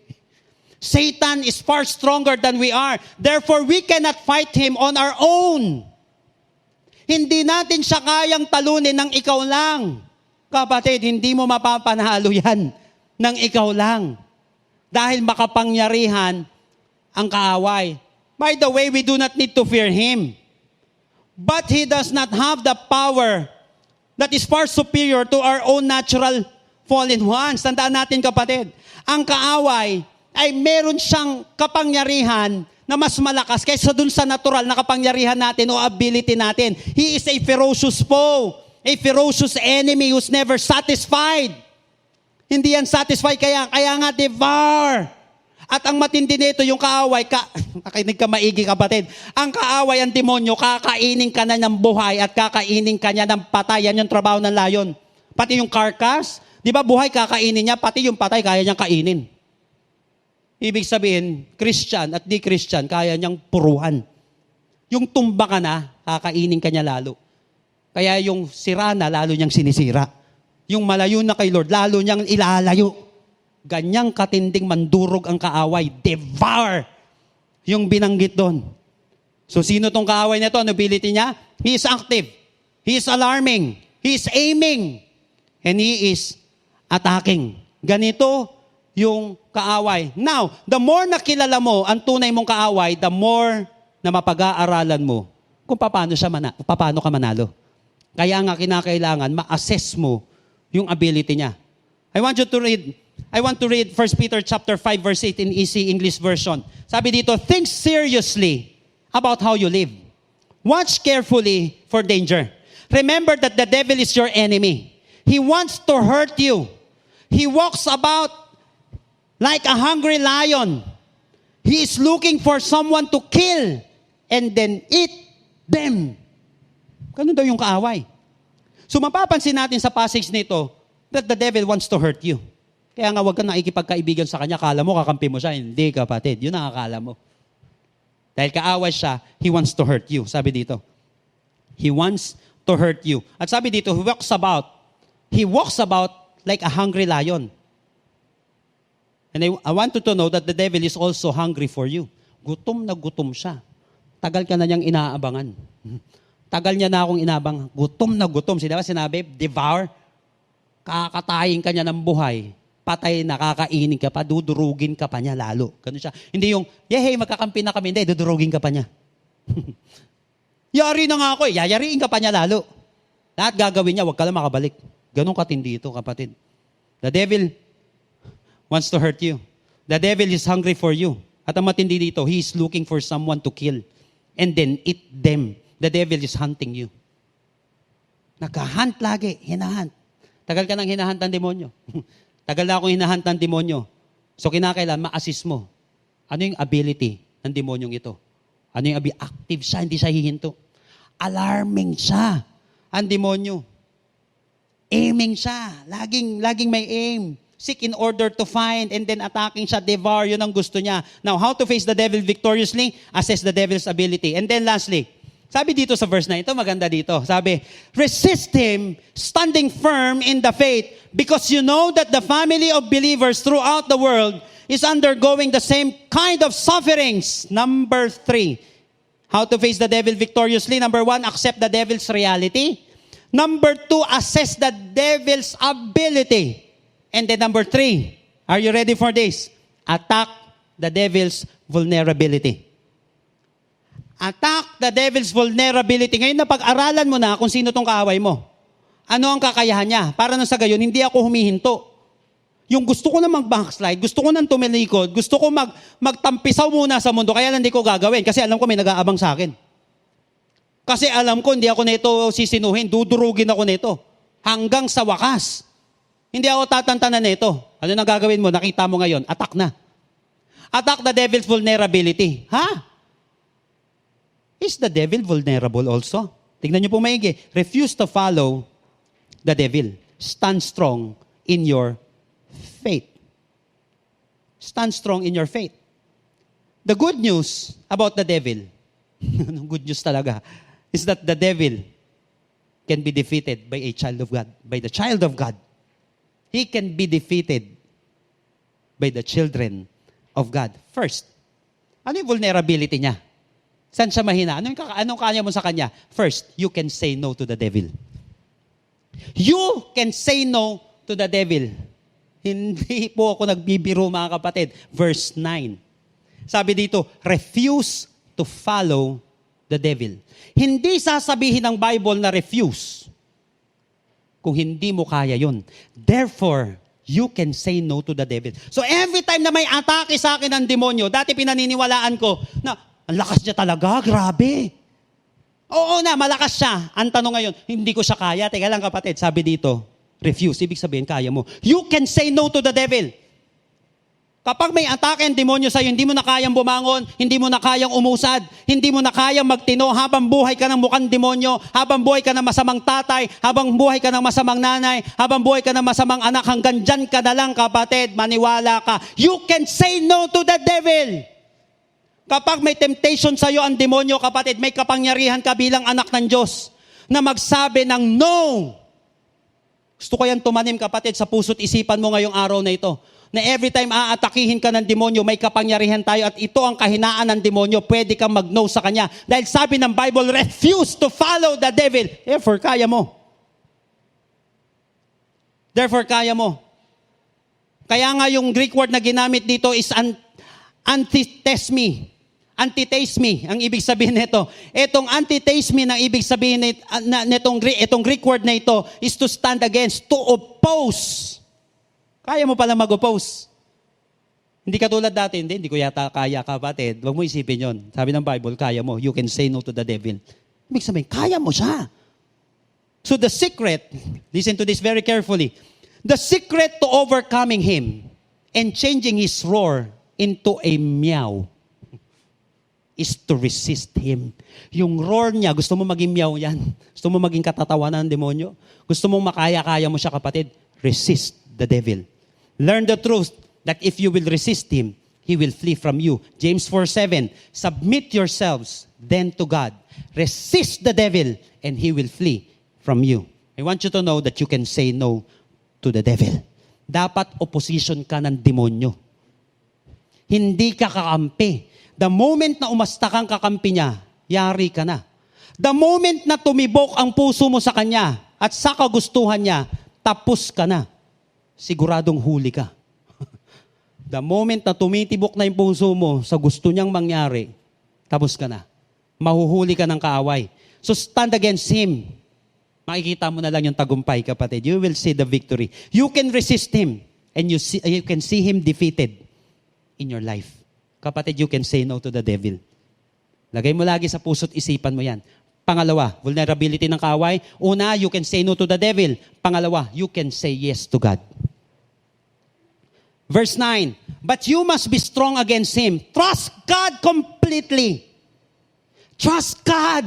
Satan is far stronger than we are. Therefore, we cannot fight him on our own. Hindi natin siya kayang talunin ng ikaw lang. Kapatid, hindi mo mapapanalo yan ng ikaw lang. Dahil makapangyarihan ang kaaway. By the way, we do not need to fear him. But he does not have the power that is far superior to our own natural fallen ones. Tandaan natin, kapatid, ang kaaway ay meron siyang kapangyarihan na mas malakas kaysa dun sa natural na kapangyarihan natin o ability natin. He is a ferocious foe, a ferocious enemy who's never satisfied. Hindi yan satisfied, kaya nga devour. At ang matindi nito, yung kaaway, nakinig ka maigi kapatid, ang kaaway, ang demonyo, kakainin ka na ng buhay at kakainin ka niya ng patay. Yan yung trabaho ng layon. Pati yung carcass, di ba buhay kakainin niya, pati yung patay kaya niyang kainin. Ibig sabihin, Christian at di Christian, kaya niyang puruhan. Yung tumba ka na, kakainin ka niya lalo. Kaya yung sira na, lalo niyang sinisira. Yung malayo na kay Lord, lalo niyang ilalayo. Ganyang katinding mandurog ang kaaway. Devour! Yung binanggit doon. So sino tong kaaway na ito? Ano ability niya? He is active. He is alarming. He is aiming. And he is attacking. Ganito yung kaaway. Now, the more nakilala mo ang tunay mong kaaway, the more na mapag-aaralan mo kung paano ka manalo. Kaya nga kinakailangan ma-assess mo yung ability niya. I want to read 1 Peter chapter 5 verse 8 in easy English version. Sabi dito, think seriously about how you live. Watch carefully for danger. Remember that the devil is your enemy. He wants to hurt you. He walks about like a hungry lion. He is looking for someone to kill and then eat them. Ganun daw yung kaaway. So mapapansin natin sa passage nito that the devil wants to hurt you. Kaya nga huwag ka nakikipagkaibigan sa kanya, akala mo kakampi mo siya. Hindi kapatid, yun ang akala mo. Dahil kaaway siya, he wants to hurt you. Sabi dito, he wants to hurt you. At sabi dito, he walks about like a hungry lion. And I want you to know that the devil is also hungry for you. Gutom na gutom siya. Tagal ka na niyang inaabangan. Tagal niya na akong inabang. Gutom na gutom. Sinabi, devour. Kakatayin ka niya ng buhay. Patay na, kakainin ka pa, dudurugin ka pa niya lalo. Ganun siya. Hindi yung, hey, magkakampi na kami. Hindi, dudurugin ka pa niya. Yari na nga ako eh. Yayariin ka pa niya lalo. Lahat gagawin niya, huwag ka lang makabalik. Ganun katindi ito, kapatid. The devil wants to hurt you. The devil is hungry for you. At ang matindi dito, he is looking for someone to kill and then eat them. The devil is hunting you. Nagka-hunt lagi, hinahunt. Tagal ka nang hinahunt ng demonyo. Tagal na akong hinahunt ng demonyo. So kinakailangan ma-assist mo. Ano yung ability ng demonyong ito? Ano yung active siya, hindi siya hihinto. Alarming siya. Ang demonyo. Aiming siya. Laging may aim. Seek in order to find and then attacking siya, devour. Yun ang gusto niya. Now, how to face the devil victoriously? Assess the devil's ability. And then lastly, sabi dito sa verse 9, ito maganda dito. Sabi, resist him, standing firm in the faith, because you know that the family of believers throughout the world is undergoing the same kind of sufferings. Number 3, how to face the devil victoriously. Number 1, accept the devil's reality. Number 2, assess the devil's ability. And then number 3, are you ready for this? Attack the devil's vulnerability. Attack the devil's vulnerability. Ngayon na pag-aralan mo na kung sino tong kaaway mo. Ano ang kakayahan niya? Para nang sa gayon, hindi ako humihinto. Yung gusto ko na mag-backslide, gusto ko nang tumilikod, gusto ko magtampisaw muna sa mundo, kaya lang hindi ko gagawin kasi alam ko may nag-aabang sa akin. Kasi alam ko hindi ako nito sisinuhin, dudurugin ako nito. Hanggang sa wakas. Hindi ako tatantanan nito. Ano nang gagawin mo? Nakita mo ngayon, attack na. Attack the devil's vulnerability. Ha? Is the devil vulnerable also? Tignan niyo po maigi. Refuse to follow the devil. Stand strong in your faith. Stand strong in your faith. The good news about the devil, good news talaga, is that the devil can be defeated by a child of God, by the child of God. He can be defeated by the children of God. First, ano yung vulnerability niya? Saan siya mahina? Anong kaya mo sa kanya? First, you can say no to the devil. You can say no to the devil. Hindi po ako nagbibiro mga kapatid. Verse 9. Sabi dito, refuse to follow the devil. Hindi sasabihin ng Bible na refuse kung hindi mo kaya yun. Therefore, you can say no to the devil. So every time na may atake sa akin ng demonyo, dati pinaniniwalaan ko na ang lakas niya talaga, grabe. Oo na, malakas siya. Ang tanong ngayon, hindi ko siya kaya. Teka lang kapatid, sabi dito, refuse. Ibig sabihin, kaya mo. You can say no to the devil. Kapag may atake ang demonyo sa'yo, hindi mo na kayang bumangon, hindi mo na kayang umusad, hindi mo na kayang magtino habang buhay ka ng mukhang demonyo, habang buhay ka ng masamang tatay, habang buhay ka ng masamang nanay, habang buhay ka ng masamang anak, hanggang dyan ka na lang, kapatid, maniwala ka. You can say no to the devil. Kapag may temptation sa'yo ang demonyo, kapatid, may kapangyarihan ka bilang anak ng Diyos na magsabi ng no. Gusto ko yan tumanim, kapatid, sa puso't isipan mo ngayong araw na ito. Na every time aatakihin ka ng demonyo, may kapangyarihan tayo at ito ang kahinaan ng demonyo, pwede kang mag-no sa kanya. Dahil sabi ng Bible, refuse to follow the devil. Therefore, kaya mo. Therefore, kaya mo. Kaya nga yung Greek word na ginamit dito is antithesmi. Antithesmi, ang ibig sabihin nito. Itong antithesmi, ang ibig sabihin itong Greek word na ito is to stand against, to oppose. Kaya mo pala mag-oppose. Hindi ka tulad dati, hindi ko yata kaya, kapatid. Huwag mo isipin yon. Sabi ng Bible, kaya mo. You can say no to the devil. Ibig sabihin, kaya mo siya. So the secret, listen to this very carefully. The secret to overcoming him and changing his roar into a meow is to resist him. Yung roar niya, gusto mo maging meow yan. Gusto mo maging katatawanan ng demonyo. Gusto mong makaya-kaya mo siya, kapatid. Resist the devil. Learn the truth that if you will resist him, he will flee from you. James 4:7, submit yourselves then to God. Resist the devil and he will flee from you. I want you to know that you can say no to the devil. Dapat opposition ka ng demonyo. Hindi ka kakampi. The moment na umasta kang kakampi niya, yari ka na. The moment na tumibok ang puso mo sa kanya at sa kagustuhan niya, tapos ka na. Siguradong huli ka. The moment na tumitibok na yung puso mo sa gusto niyang mangyari, tapos ka na. Mahuhuli ka ng kaaway. So stand against him. Makikita mo na lang yung tagumpay, kapatid. You will see the victory. You can resist him and you can see him defeated in your life. Kapatid, you can say no to the devil. Lagay mo lagi sa puso't isipan mo yan. Pangalawa, vulnerability ng kaaway. Una, you can say no to the devil. Pangalawa, you can say yes to God. Verse 9, but you must be strong against him. Trust God completely. Trust God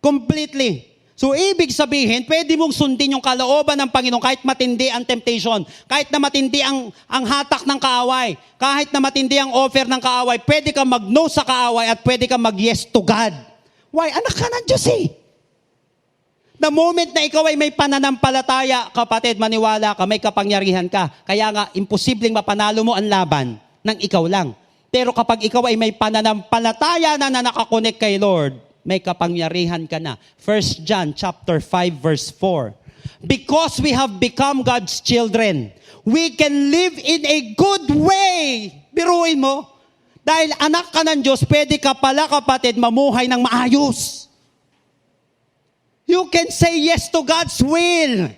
completely. So, ibig sabihin, pwede mong sundin yung kalooban ng Panginoon kahit matindi ang temptation, kahit na matindi ang hatak ng kaaway, kahit na matindi ang offer ng kaaway, pwede kang mag-no sa kaaway at pwede kang mag-yes to God. Why? Anak ka ng Diyos eh. The moment na ikaw ay may pananampalataya, kapatid, maniwala ka, may kapangyarihan ka. Kaya nga, imposibleng mapanalo mo ang laban ng ikaw lang. Pero kapag ikaw ay may pananampalataya na nakakonek kay Lord, may kapangyarihan ka na. 1 John chapter 5 verse 4. Because we have become God's children, we can live in a good way. Biruin mo. Dahil anak ka ng Diyos, pwede ka pala, kapatid, mamuhay ng maayos. You can say yes to God's will.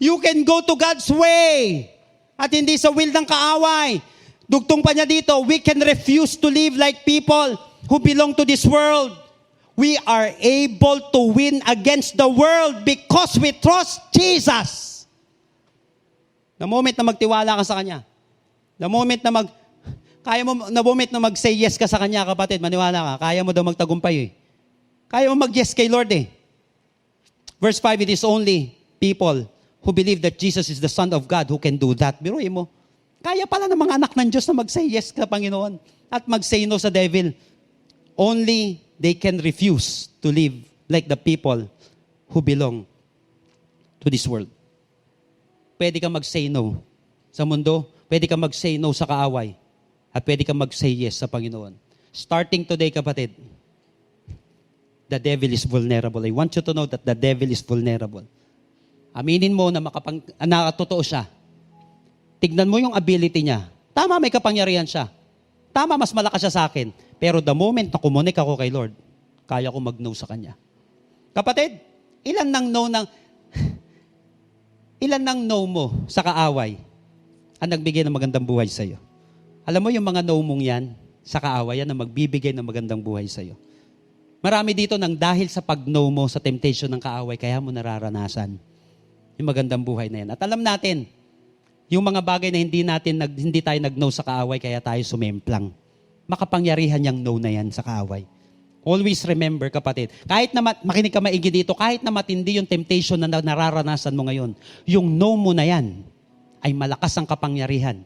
You can go to God's way. At hindi sa will ng kaaway. Dugtong pa niya dito, we can refuse to live like people who belong to this world. We are able to win against the world because we trust Jesus. The moment na magtiwala ka sa Kanya, the moment na mag-say yes ka sa Kanya, kapatid, maniwala ka, kaya mo daw magtagumpay eh. Kaya mo mag-yes kay Lord eh. Verse 5, it is only people who believe that Jesus is the Son of God who can do that. Biruin mo. Kaya pala ng mga anak ng Diyos na mag-say yes ka, Panginoon, at mag-say no sa devil. Only they can refuse to live like the people who belong to this world. Pwede kang mag-say no sa mundo, pwede kang mag-say no sa kaaway, at pwede kang mag-say yes sa Panginoon. Starting today, kapatid, the devil is vulnerable. I want you to know that the devil is vulnerable. Aminin mo na totoo siya. Tignan mo yung ability niya. Tama, may kapangyarihan siya. Tama, mas malakas siya sa akin. Pero the moment na kumunik ako kay Lord, kaya ko mag-no sa Kanya. Kapatid, ilan nang no mo sa kaaway ang nagbigay ng magandang buhay sa iyo? Alam mo yung mga no mong yan, sa kaaway yan na magbibigay ng magandang buhay sa iyo. Marami dito nang dahil sa pag-no mo sa temptation ng kaaway, kaya mo nararanasan. yung magandang buhay na yan. At alam natin, yung mga bagay na hindi tayo nag-no sa kaaway, kaya tayo sumemplang. Makapangyarihan yung no na yan sa kaaway. Always remember, kapatid, kahit na makinig ka maigi dito, kahit na matindi yung temptation na nararanasan mo ngayon, yung no mo na yan ay malakas ang kapangyarihan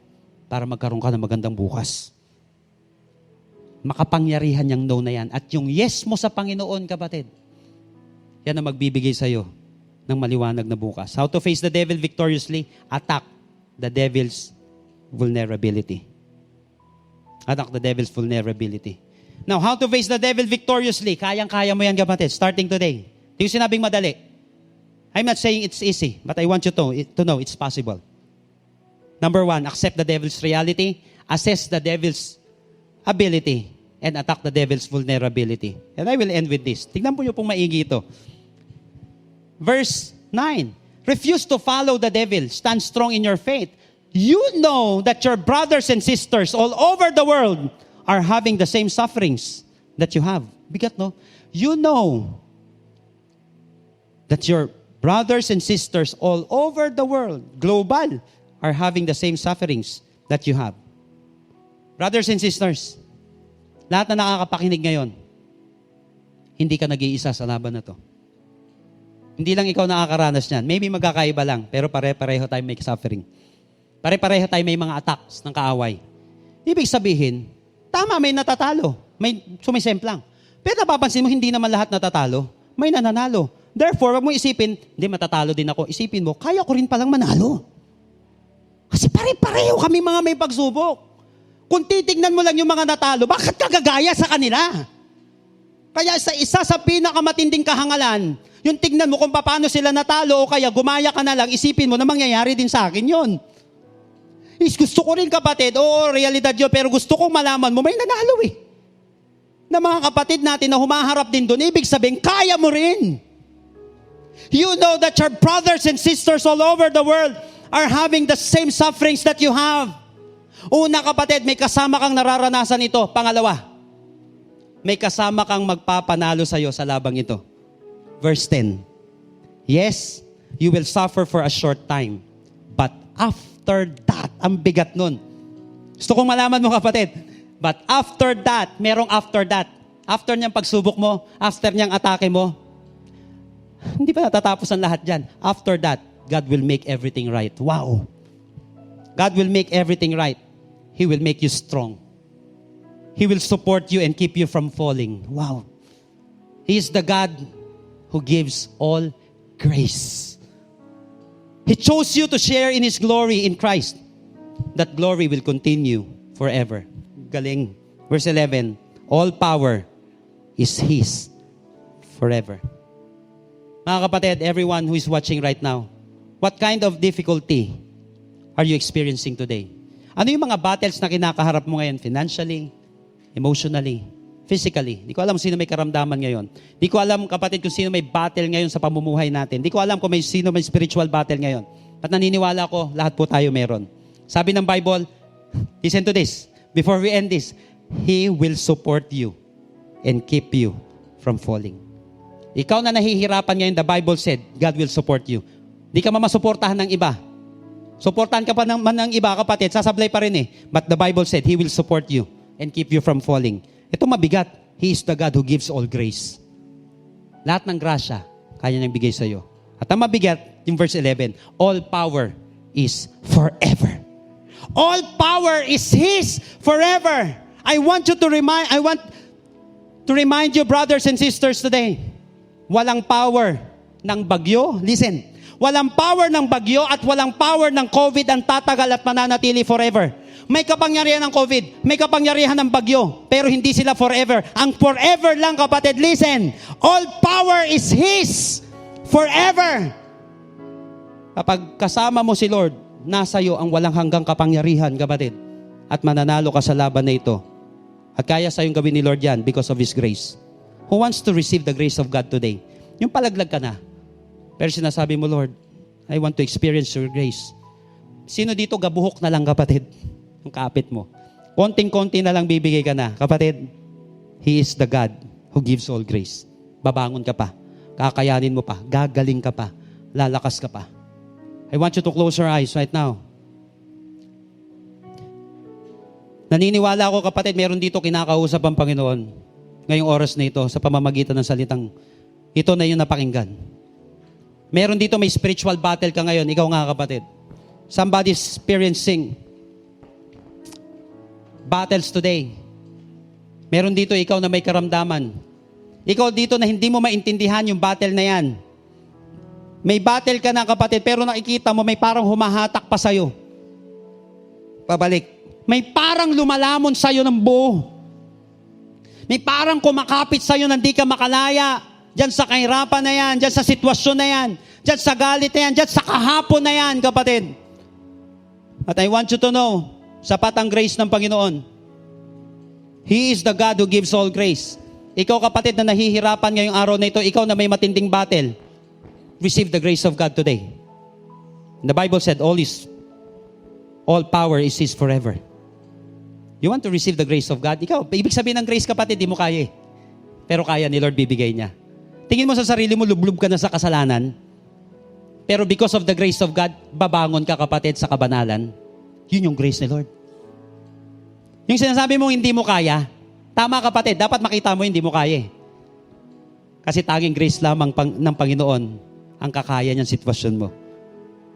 para magkaroon ka ng magandang bukas. Makapangyarihan yung no na yan. At yung yes mo sa Panginoon, kapatid, yan ang magbibigay sa'yo ng maliwanag na bukas. How to face the devil victoriously? Attack the devil's vulnerability. Attack the devil's vulnerability. Now, how to face the devil victoriously? Kayang-kaya mo yan, kapatid, starting today. Di yung sinabing madali. I'm not saying it's easy, but I want you to know it's possible. Number 1, accept the devil's reality, assess the devil's ability, and attack the devil's vulnerability. And I will end with this. Tignan po niyo pong maigi ito. Verse 9, refuse to follow the devil. Stand strong in your faith. You know that your brothers and sisters all over the world are having the same sufferings that you have. Bigat, no? You know that your brothers and sisters all over the world, global, are having the same sufferings that you have. Brothers and sisters, lahat na nakakapakinig ngayon, hindi ka nag-iisa sa laban na to. Hindi lang ikaw nakakaranas niyan. Maybe magkakaiba lang, pero pare-pareho tayo may suffering. Pare-pareho tayo may mga attacks ng kaaway. Ibig sabihin, tama, may natatalo. May sumisemplang. Pero napapansin mo, hindi naman lahat natatalo. May nananalo. Therefore, wag mo isipin, hindi, matatalo din ako. Isipin mo, kaya ko rin palang manalo. Kasi pare-pareho kami mga may pagsubok. Kung titignan mo lang yung mga natalo, bakit ka gagaya sa kanila? Kaya sa isa sa pinakamatinding kahangalan, yung tignan mo kung paano sila natalo o kaya gumaya ka na lang, isipin mo na mangyayari din sa akin yon. Gusto ko rin, kapatid, realidad yun, pero gusto kong malaman mo, may nanalo eh. Na mga kapatid natin na humaharap din doon, ibig sabihin, kaya mo rin. You know that your brothers and sisters all over the world are having the same sufferings that you have. Una, kapatid, may kasama kang nararanasan ito. Pangalawa, may kasama kang magpapanalo sa'yo sa labang ito. Verse 10, yes, you will suffer for a short time, but after that, ang bigat nun. Gusto kong malaman mo, kapatid, but after that, merong after that. After niyang pagsubok mo, after niyang atake mo, hindi pa natatapos ang lahat dyan. After that, God will make everything right. Wow! God will make everything right. He will make you strong. He will support you and keep you from falling. Wow! He is the God who gives all grace. He chose you to share in His glory in Christ. That glory will continue forever. Galing. Verse 11, all power is His forever. Mga kapatid, everyone who is watching right now, what kind of difficulty are you experiencing today? Ano yung mga battles na kinakaharap mo ngayon? Financially, emotionally, physically. Di ko alam sino may karamdaman ngayon. Di ko alam, kapatid, kung sino may battle ngayon sa pamumuhay natin. Di ko alam kung sino may spiritual battle ngayon. At naniniwala ko, lahat po tayo meron. Sabi ng Bible, listen to this, before we end this, He will support you and keep you from falling. Ikaw na nahihirapan ngayon, the Bible said, God will support you. Di ka mamasuportahan ng iba. Suportahan ka pa ng iba, kapatid, sasablay pa rin eh. But the Bible said, He will support you and keep you from falling. Ito mabigat. He is the God who gives all grace. Lahat ng grasya, kaya niyang bigay sa iyo. At ang mabigat, yung verse 11, all power is forever. All power is His forever. I want to remind you, brothers and sisters, today, walang power ng bagyo. Listen, walang power ng bagyo at walang power ng COVID ang tatagal at mananatili forever. May kapangyarihan ng COVID, may kapangyarihan ng bagyo, pero hindi sila forever. Ang forever lang, kapatid, listen, all power is His forever. Kapag kasama mo si Lord, nasa iyo ang walang hanggang kapangyarihan, kapatid, at mananalo ka sa laban na ito. At kaya sa iyong gawin ni Lord yan because of His grace. Who wants to receive the grace of God today? Yung palaglag ka na, pero sinasabi mo, Lord, I want to experience your grace. Sino dito gabuhok na lang, kapatid? Yung kapit mo. Konting-konti na lang bibigay ka na. Kapatid, He is the God who gives all grace. Babangon ka pa. Kakayanin mo pa. Gagaling ka pa. Lalakas ka pa. I want you to close your eyes right now. Naniniwala ako, kapatid, meron dito kinakausap ang Panginoon ngayong oras na ito sa pamamagitan ng salitang ito na yung napakinggan. Meron dito may spiritual battle ka ngayon, ikaw nga, kapatid. Somebody's experiencing battles today. Meron dito ikaw na may karamdaman. Ikaw dito na hindi mo maintindihan yung battle na yan. May battle ka na, kapatid, pero nakikita mo may parang humahatak pa sa'yo. Pabalik. May parang lumalamon sa'yo ng buo. May parang kumakapit sa'yo na hindi ka makalaya. Diyan sa kahirapan na yan, diyan sa sitwasyon na yan, diyan sa galit na yan, diyan sa kahapon na yan, kapatid. But I want you to know, sapat ang grace ng Panginoon. He is the God who gives all grace. Ikaw, kapatid, na nahihirapan ngayong araw na ito, ikaw na may matinding battle, receive the grace of God today. The Bible said, all power is His forever. You want to receive the grace of God? Ikaw, ibig sabihin ng grace, kapatid, di mo kaya. Pero kaya ni Lord, bibigay niya. Tingin mo sa sarili mo, lublub ka na sa kasalanan. Pero because of the grace of God, babangon ka, kapatid, sa kabanalan. Yun yung grace ni Lord. Yung sinasabi mo, hindi mo kaya, tama, kapatid, dapat makita mo, hindi mo kaya. Kasi tanging grace lamang ng Panginoon ang kakaya niyang sitwasyon mo.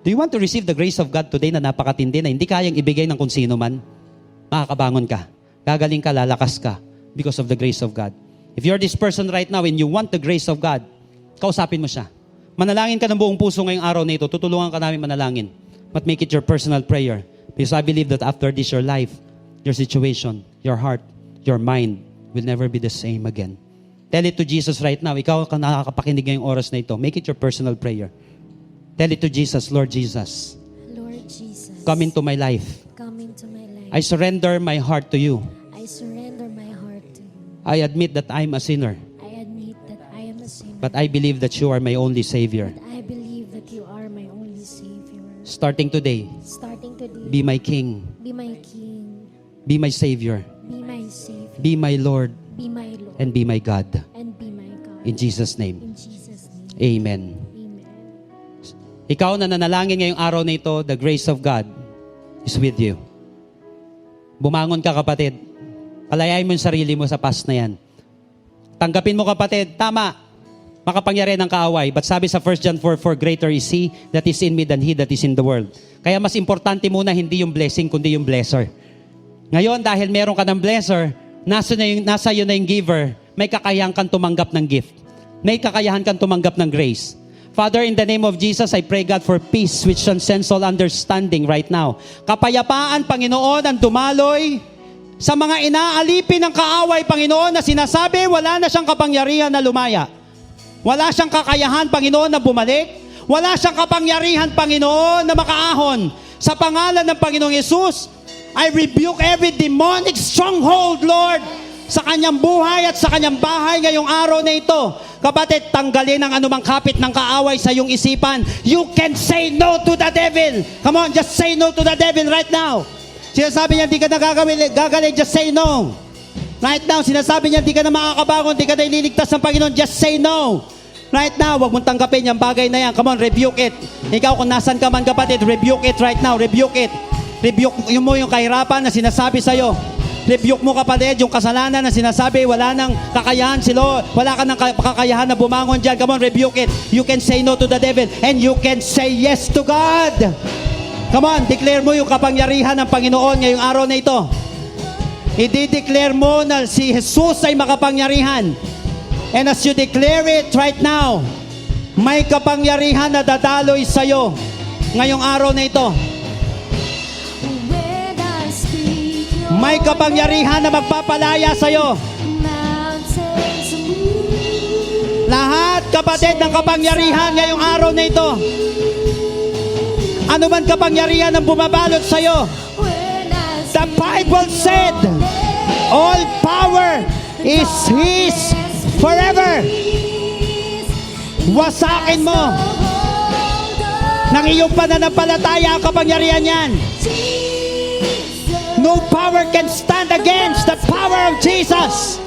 Do you want to receive the grace of God today na napakatindi na hindi kayang ibigay ng kung sino man? Makakabangon ka. Gagaling ka, lalakas ka because of the grace of God. If you're this person right now and you want the grace of God, kausapin mo siya. Manalangin ka ng buong puso ngayong araw na ito. Tutulungan ka namin manalangin. But make it your personal prayer. Because I believe that after this, your life, your situation, your heart, your mind will never be the same again. Tell it to Jesus right now. Ikaw ang nakakapakinig ngayong oras na ito. Make it your personal prayer. Tell it to Jesus, Lord Jesus. Lord Jesus, Come into my life. come into my life. I surrender my heart to you. I surrender my heart to you. I admit that I'm a sinner. I admit that I am a sinner. But I believe that you are my only Savior. But I believe that you are my only Savior. Starting today, Starting today, be my King, be my King, be my Savior, be my Savior, be my Lord, be my Lord, and be my God. and be my God. In Jesus' name, In Jesus' name, Amen. amen. Ikaw na nanalangin ngayong araw na ito, the grace of God is with you. Bumangon ka, kapatid. Palayain mo yung sarili mo sa past na yan. Tanggapin mo, kapatid, tama, makapangyarihan ng kaaway. But sabi sa 1 John 4:4, greater is He that is in me than he that is in the world. Kaya mas importante muna hindi yung blessing, kundi yung blesser. Ngayon, dahil meron ka ng blesser, nasa iyo na yung giver, may kakayahan kang tumanggap ng gift. May kakayahan kang tumanggap ng grace. Father, in the name of Jesus, I pray, God, for peace which transcends all understanding right now. Kapayapaan, Panginoon, ang dumaloy sa mga inaalipin ng kaaway, Panginoon, na sinasabi, wala na siyang kapangyarihan na lumaya. Wala siyang kakayahan, Panginoon, na bumalik. Wala siyang kapangyarihan, Panginoon, na makaahon. Sa pangalan ng Panginoong Yesus, I rebuke every demonic stronghold, Lord, sa kanyang buhay at sa kanyang bahay ngayong araw na ito. Kapatid, tanggalin ang anumang kapit ng kaaway sa iyong isipan. You can say no to the devil. Come on, just say no to the devil right now. Sinasabi niya, di ka na gagaling, just say no. Right now, sinasabi niya, di ka na makakabangon, di ka na ililigtas ng Panginoon, just say no. Right now, huwag mong tanggapin yung bagay na yan. Come on, rebuke it. Ikaw, kung nasan ka man, kapatid, rebuke it right now. Rebuke it. Rebuke mo yung kahirapan na sinasabi sa'yo. Rebuke mo, kapatid, yung kasalanan na sinasabi, wala nang kakayahan sila, wala ka nang kakayahan na bumangon dyan. Come on, rebuke it. You can say no to the devil and you can say yes to God. Come on, declare mo yung kapangyarihan ng Panginoon ngayong araw na ito. I-declare mo na si Jesus ay makapangyarihan. And as you declare it right now, may kapangyarihan na dadaloy sa'yo ngayong araw na ito. May kapangyarihan na magpapalaya sa'yo. Lahat, kapatid, ng kapangyarihan ngayong araw na ito. Ano man kapangyarihan ang bumabalot sa'yo. The Bible said, all power is His forever. Wasakin mo ng iyong pananampalataya ang kapangyarihan yan. No power can stand against the power of Jesus.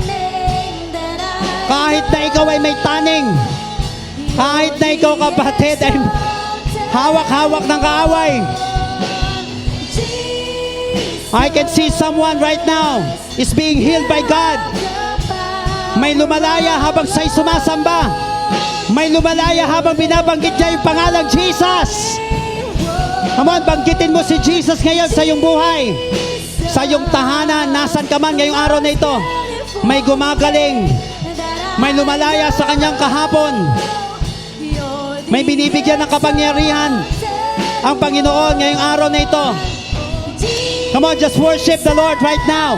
Kahit na ikaw ay may taning, kahit na ikaw, kapatid, ay Hawak-hawak ng kaaway. I can see someone right now is being healed by God. May lumalaya habang siya'y sumasamba. May lumalaya habang binabanggit niya yung pangalang Jesus. Come on, banggitin mo si Jesus ngayon sa iyong buhay. Sa iyong tahanan, nasan ka man ngayong araw na ito. May gumagaling. May lumalaya sa kanyang kahapon. May binibigyan ng kapangyarihan ang Panginoon ngayong araw na ito. Come on, just worship the Lord right now.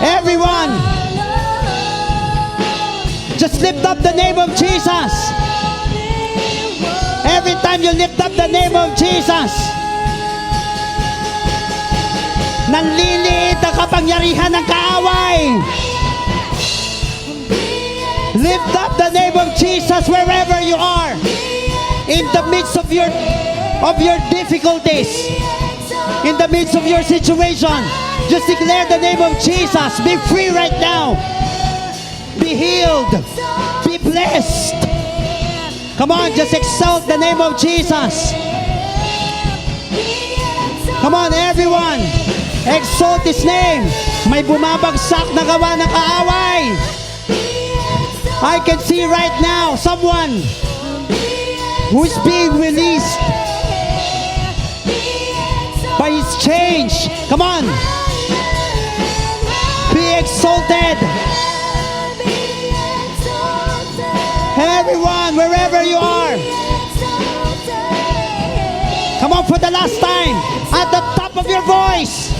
Everyone, just lift up the name of Jesus. Every time you lift up the name of Jesus, nanliliit ang kapangyarihan ng kaaway. Lift up the name of Jesus wherever you are. In the midst of your difficulties, in the midst of your situation, just declare the name of Jesus. Be free right now. Be healed. Be blessed. Come on, just exalt the name of Jesus. Come on, everyone. Exalt His name. May bumabagsak na gawa ng kaaway. I can see right now someone who is being released by His change. Come on. Be exalted. Everyone, wherever you are. Come on for the last time. At the top of your voice.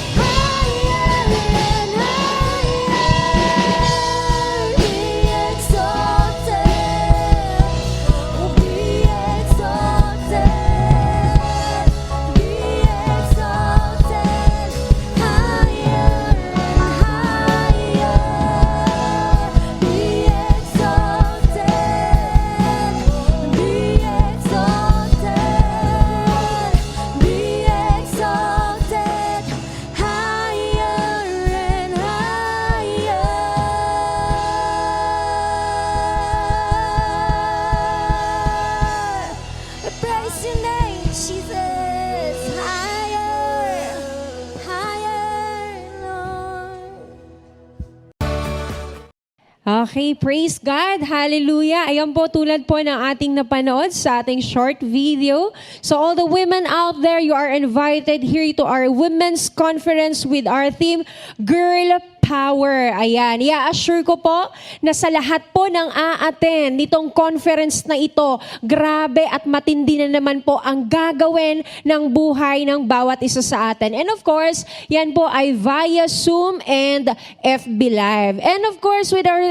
Okay, praise God. Hallelujah. Ayan po, tulad po ng ating napanood sa ating short video. So all the women out there, you are invited here to our women's conference with our theme, Girl Power. Ayan, i-assure ko po na sa lahat po ng a-attend nitong conference na ito, grabe at matindi na naman po ang gagawin ng buhay ng bawat isa sa atin. And of course, yan po ay via Zoom and FB Live. And of course, with our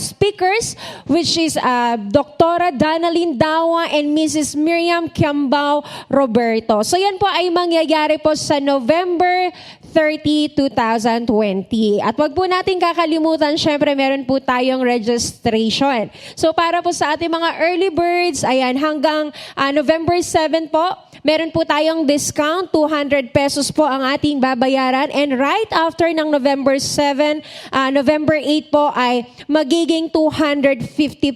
speakers, which is Dr. Danalyn Dawa and Mrs. Miriam Kiambao Roberto. So yan po ay mangyayari po sa November 30, 2020. At wag po natin kakalimutan, syempre meron po tayong registration. So para po sa ating mga early birds, ayan, hanggang November 7 po, meron po tayong discount, 200 pesos po ang ating babayaran. And right after ng November 7, November 8 po ay magiging 250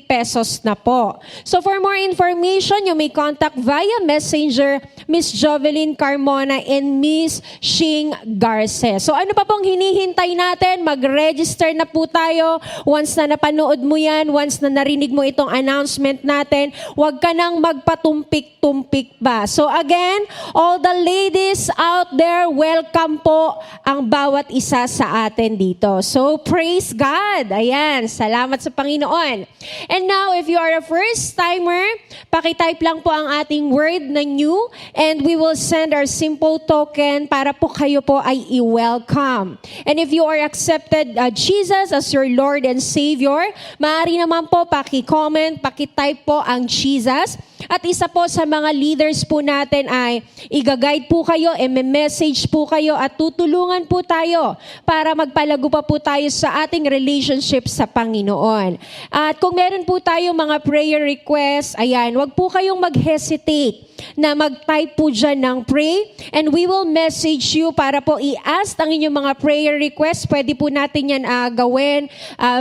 pesos na po. So for more information, you may contact via Messenger Miss Jovelyn Carmona and Miss Shing Garces. So ano pa pong hinihintay natin? Mag-register na po tayo. Once na napanood mo yan, once na narinig mo itong announcement natin, huwag ka nang magpatumpik-tumpik ba. So again, all the ladies out there, welcome po ang bawat isa sa atin dito. So praise God. Ayan, salamat sa Panginoon. And now, if you are a first timer, pakitype lang po ang ating word na new and we will send our simple token para po kayo po ay i-welcome. And if you are accepted Jesus as your Lord and Savior, maaari naman po paki-comment, paki-type po ang Jesus. At isa po sa mga leaders po natin ay i-guide po kayo, i-message po kayo at tutulungan po tayo para magpalago pa po tayo sa ating relationship sa Panginoon. At kung meron po tayo mga prayer requests, ayan, wag po kayong mag-hesitate na mag-type po dyan ng pray and we will message you para po i-ask ang inyong mga prayer requests. Pwede po natin yan gawin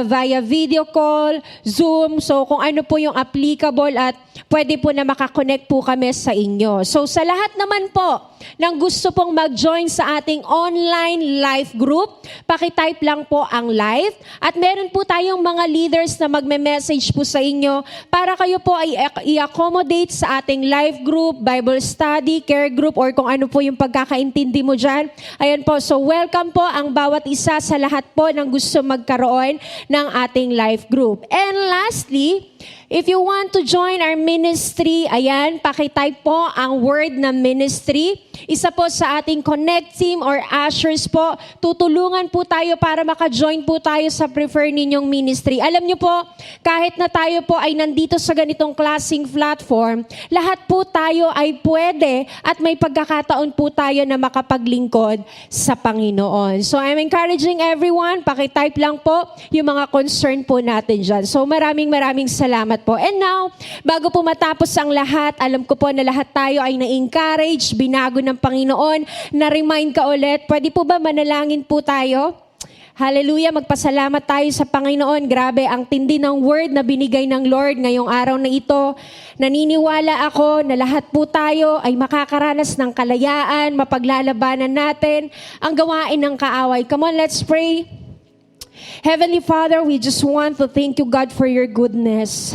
via video call, Zoom, so kung ano po yung applicable at pwede po na makakonect po kami sa inyo. So sa lahat naman po ng gusto pong mag-join sa ating online live group, pakitype lang po ang live at meron po tayong mga leaders na magme-message po sa inyo para kayo po ay i-accommodate sa ating live group, Bible study, care group, or kung ano po yung pagkakaintindi mo dyan. Ayan po, so welcome po ang bawat isa sa lahat po ng gusto magkaroon ng ating live group. And lastly, if you want to join our ministry, ayan, pakitype po ang word na ministry. Isa po sa ating connect team or ushers po, tutulungan po tayo para maka-join po tayo sa prefer ninyong ministry. Alam nyo po, kahit na tayo po ay nandito sa ganitong klaseng platform, lahat po tayo ay pwede at may pagkakataon po tayo na makapaglingkod sa Panginoon. So I'm encouraging everyone, pakitype lang po yung mga concern po natin dyan. So maraming salamat po. And now, bago po matapos ang lahat, alam ko po na lahat tayo ay na-encourage, binago ng Panginoon, na-remind ka ulit. Pwede po ba manalangin po tayo? Hallelujah, magpasalamat tayo sa Panginoon. Grabe, ang tindi ng word na binigay ng Lord ngayong araw na ito. Naniniwala ako na lahat po tayo ay makakaranas ng kalayaan, mapaglalabanan natin ang gawain ng kaaway. Come on, let's pray. Heavenly Father, we just want to thank you, God, for your goodness.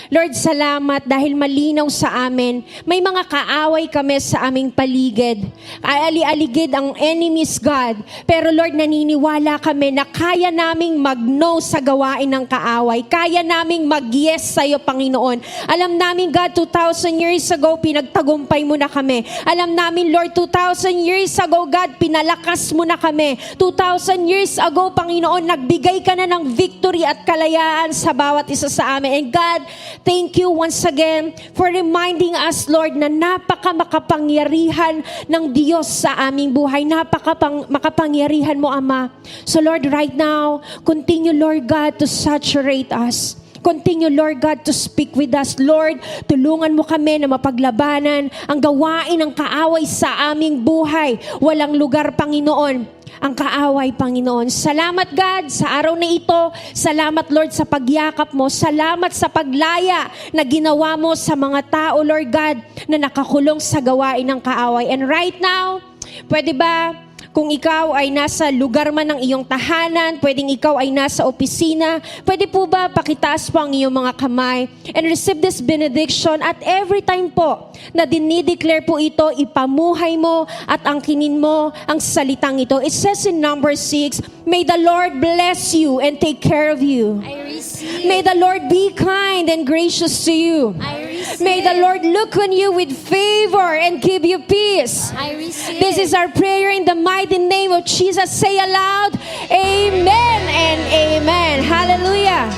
Lord, salamat dahil malinaw sa amin. May mga kaaway kami sa aming paligid. Ali-aligid ang enemies, God. Pero Lord, naniniwala kami na kaya naming mag-no sa gawain ng kaaway. Kaya naming mag-yes sa iyo, Panginoon. Alam namin, God, 2,000 years ago, pinagtagumpay mo na kami. Alam namin, Lord, 2,000 years ago, God, pinalakas mo na kami. 2,000 years ago, Panginoon, nagbigay ka na ng victory at kalayaan sa bawat isa sa amin. And God, thank you once again for reminding us, Lord, na napaka-makapangyarihan ng Diyos sa aming buhay. Napaka-makapangyarihan mo, Ama. So Lord, right now, continue, Lord God, to saturate us. Continue, Lord God, to speak with us. Lord, tulungan mo kami na mapaglabanan ang gawain ng kaaway sa aming buhay. Walang lugar, Panginoon, ang kaaway, Panginoon. Salamat, God, sa araw na ito. Salamat, Lord, sa pagyakap mo. Salamat sa paglaya na ginawa mo sa mga tao, Lord God, na nakakulong sa gawain ng kaaway. And right now, pwede ba, kung ikaw ay nasa lugar man ng iyong tahanan, pwedeng ikaw ay nasa opisina, pwede po ba pakitaas po ang iyong mga kamay and receive this benediction at every time po na dinideclare po ito, ipamuhay mo at angkinin mo ang salitang ito. It says in number 6, may the Lord bless you and take care of you. I receive. May the Lord be kind and gracious to you. I receive. May the Lord look on you with favor and give you peace. I receive. This is our prayer in the mighty name of Jesus. Say aloud, Amen and Amen. Hallelujah.